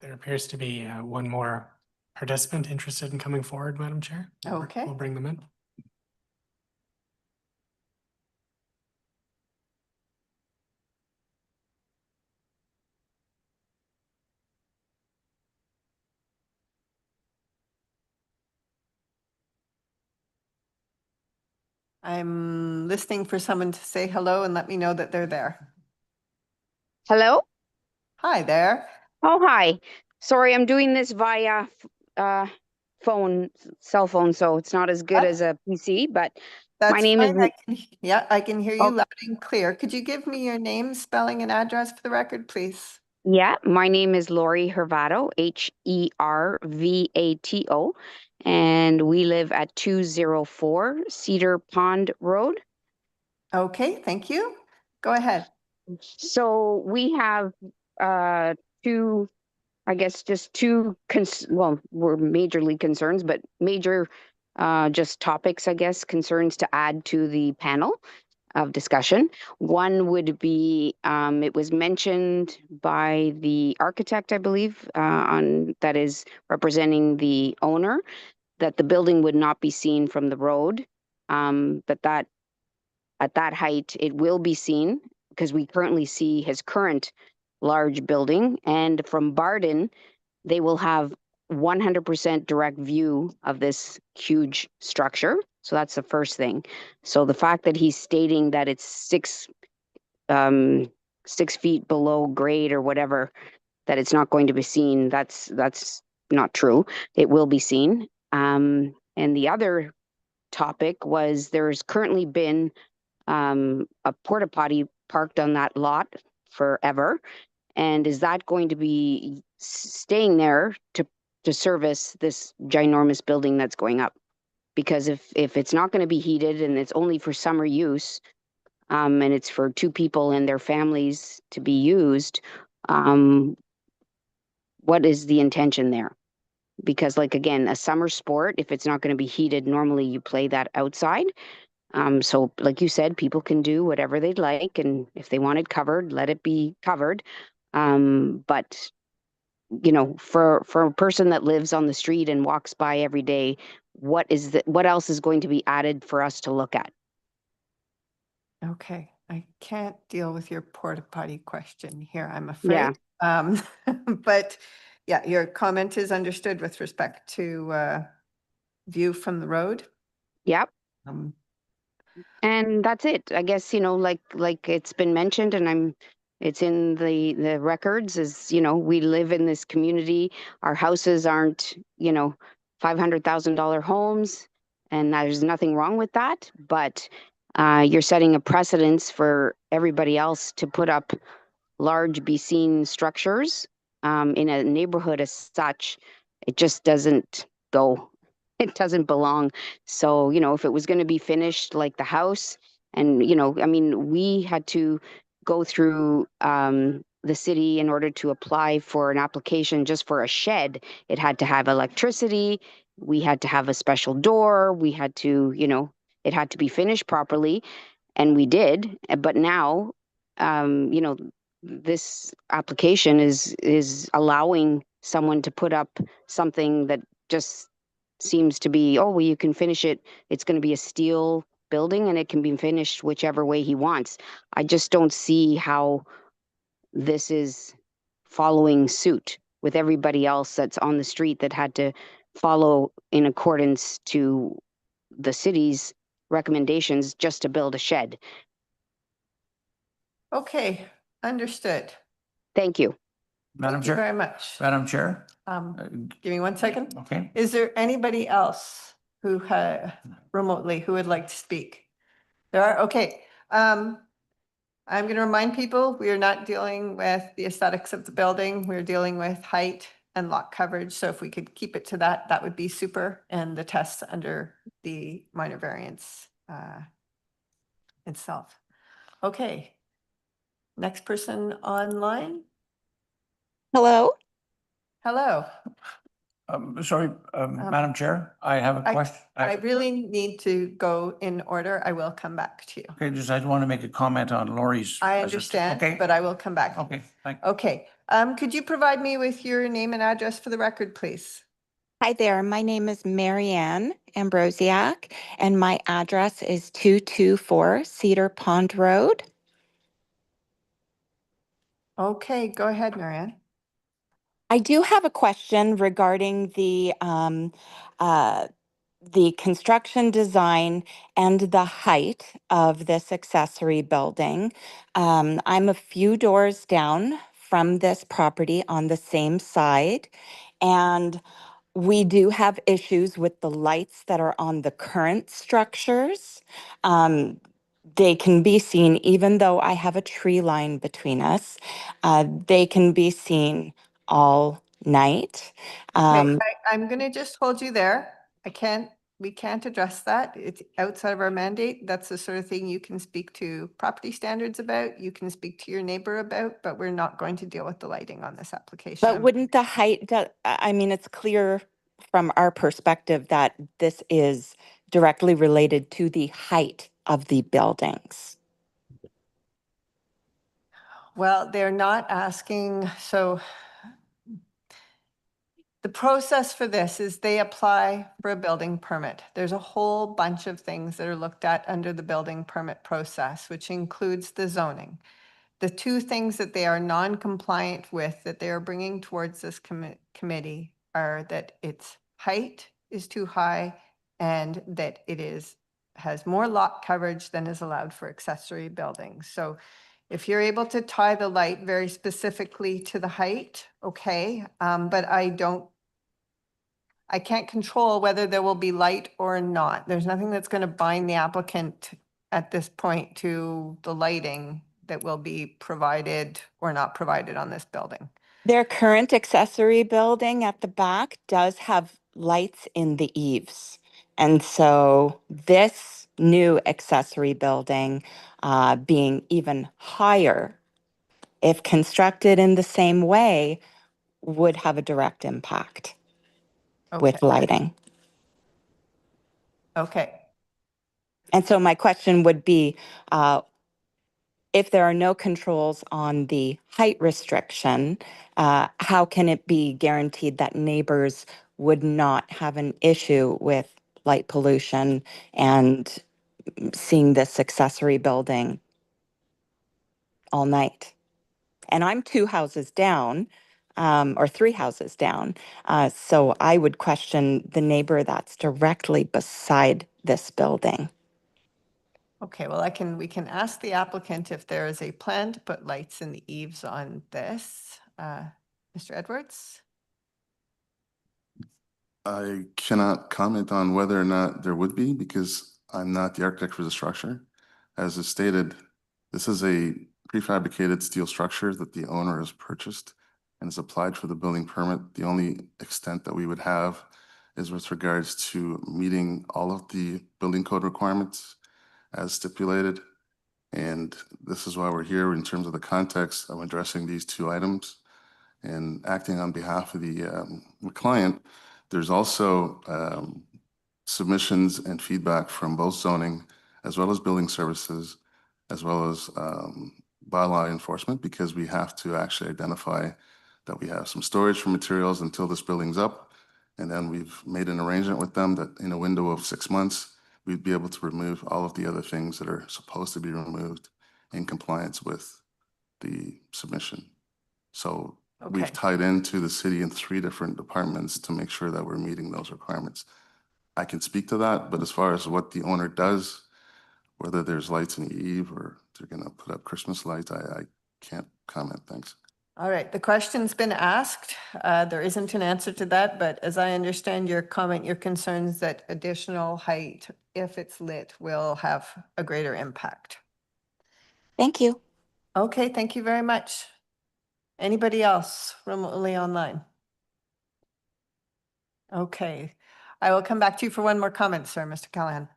There appears to be one more participant interested in coming forward, Madam Chair. Okay. We'll bring them in. I'm listening for someone to say hello and let me know that they're there. Hello? Hi there. Oh, hi. Sorry, I'm doing this via cell phone, so it's not as good as a PC, but my That's name is, fine. Yeah, I can hear you Oh. loud and clear. Could you give me your name, spelling, and address for the record, please? yeah, my name is Lori Hervato, Hervato, and we live at 204 Cedar Pond Road. Okay, thank you. Go ahead. So we have two, I guess, just two, well, we're majorly concerns, but major just topics, I guess, concerns to add to the panel of discussion. One would be, it was mentioned by the architect, I believe, that is representing the owner, that the building would not be seen from the road, but that at that height, it will be seen because we currently see his current large building. And from Barden, they will have 100% direct view of this huge structure. So that's the first thing. So the fact that he's stating that it's 6 feet below grade or whatever, that it's not going to be seen, that's not true. It will be seen. And the other topic was there's currently been a porta potty parked on that lot forever. And is that going to be staying there to service this ginormous building that's going up? Because if it's not going to be heated and it's only for summer use, and it's for 2 people and their families to be used, what is the intention there? Because, like, again, a summer sport, if it's not going to be heated, normally you play that outside. So like you said, people can do whatever they'd like, and if they want it covered, let it be covered. But you know, for a person that lives on the street and walks by every day, what else is going to be added for us to look at? Okay, I can't deal with your porta potty question here, I'm afraid. Yeah. But yeah, your comment is understood with respect to view from the road. Yep. And that's it. I guess, you know, like it's been mentioned, and it's in the records, is, you know, we live in this community. Our houses aren't, you know, $500,000 homes, and there's nothing wrong with that. But you're setting a precedence for everybody else to put up large be seen structures in a neighborhood as such. It just doesn't go. It doesn't belong. So, you know, if it was going to be finished like the house, and, you know, I mean, we had to go through the city in order to apply for an application just for a shed. It had to have electricity. We had to have a special door. We had to, you know, it had to be finished properly. And we did. But now, you know, this application is allowing someone to put up something that just seems to be, oh, well, you can finish it. It's going to be a steel building and it can be finished whichever way he wants. I just don't see how this is following suit with everybody else that's on the street that had to follow in accordance to the city's recommendations just to build a shed. Okay, understood. Thank you. Madam Thank you Chair. very much. Madam Chair. Give me 1 second. Okay. Is there anybody else who remotely who would like to speak? There are, okay. I'm going to remind people, we are not dealing with the aesthetics of the building. We're dealing with height and lot coverage. So if we could keep it to that, that would be super. And the tests under the minor variance itself. Okay. Next person online. Hello. Hello. Sorry, Madam Chair, I have a question. I really need to go in order. I will come back to you. Okay, I want to make a comment on Lori's. I present- understand, Okay, but I will come back. okay, thank Okay, could you provide me with your name and address for the record, please? Hi there, my name is Marianne Ambrosiak, and my address is 224 Cedar Pond Road. Okay, go ahead, Marianne. I do have a question regarding the construction design and the height of this accessory building. I'm a few doors down from this property on the same side, and we do have issues with the lights that are on the current structures. They can be seen, even though I have a tree line between us, they can be seen all night. Okay, I'm gonna just hold you there. We can't address that. It's outside of our mandate. That's the sort of thing you can speak to property standards about, you can speak to your neighbor about, but we're not going to deal with the lighting on this application. But wouldn't the height, I mean, it's clear from our perspective that this is directly related to the height of the buildings. Well, they're not asking, so the process for this is they apply for a building permit. There's a whole bunch of things that are looked at under the building permit process, which includes the zoning. The two things that they are non-compliant with that they are bringing towards this committee are that its height is too high and that it has more lot coverage than is allowed for accessory buildings. So if you're able to tie the light very specifically to the height, okay, but I can't control whether there will be light or not. There's nothing that's going to bind the applicant at this point to the lighting that will be provided or not provided on this building. Their current accessory building at the back does have lights in the eaves. And so this new accessory building, being even higher, if constructed in the same way, would have a direct impact with lighting. Okay. And so my question would be, if there are no controls on the height restriction, how can it be guaranteed that neighbors would not have an issue with light pollution and seeing this accessory building all night? And I'm 2 houses down, or 3 houses down. So I would question the neighbor that's directly beside this building. Okay, well, we can ask the applicant if there is a plan to put lights in the eaves on this. Mr. Edwards? I cannot comment on whether or not there would be because I'm not the architect for the structure. As is stated, this is a prefabricated steel structure that the owner has purchased and has applied for the building permit. The only extent that we would have is with regards to meeting all of the building code requirements as stipulated. And this is why we're here in terms of the context of addressing these 2 items and acting on behalf of the client. There's also submissions and feedback from both zoning as well as building services, as well as bylaw enforcement, because we have to actually identify that we have some storage for materials until this building's up. And then we've made an arrangement with them that in a window of 6 months, we'd be able to remove all of the other things that are supposed to be removed in compliance with the submission. So we've tied into the city in 3 different departments to make sure that we're meeting those requirements. I can speak to that, but as far as what the owner does, whether there's lights in the eve or they're gonna put up Christmas lights, I can't comment, thanks. All right, the question's been asked. There isn't an answer to that, but as I understand your comment, your concerns that additional height, if it's lit, will have a greater impact. Thank you. Okay, thank you very much. Anybody else remotely online? Okay, I will come back to you for one more comment, sir, Mr. Callahan.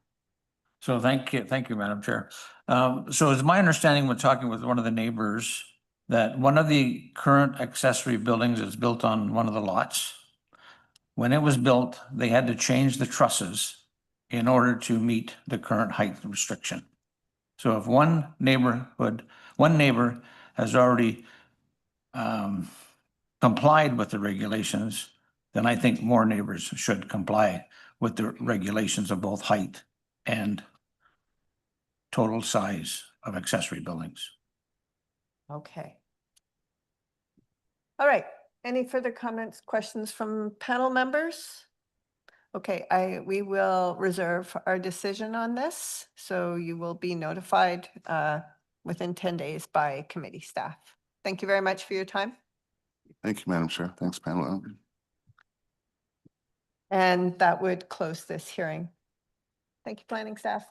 So thank you, Madam Chair. So it's my understanding when talking with one of the neighbors that one of the current accessory buildings is built on one of the lots. when it was built, they had to change the trusses in order to meet the current height restriction. So if one neighbor has already complied with the regulations, then I think more neighbors should comply with the regulations of both height and total size of accessory buildings. Okay. All right. Any further comments, questions from panel members? Okay, we will reserve our decision on this, so you will be notified within 10 days by committee staff. Thank you very much for your time. Thank you, Madam Chair. Thanks, panel. And that would close this hearing. Thank you, planning staff.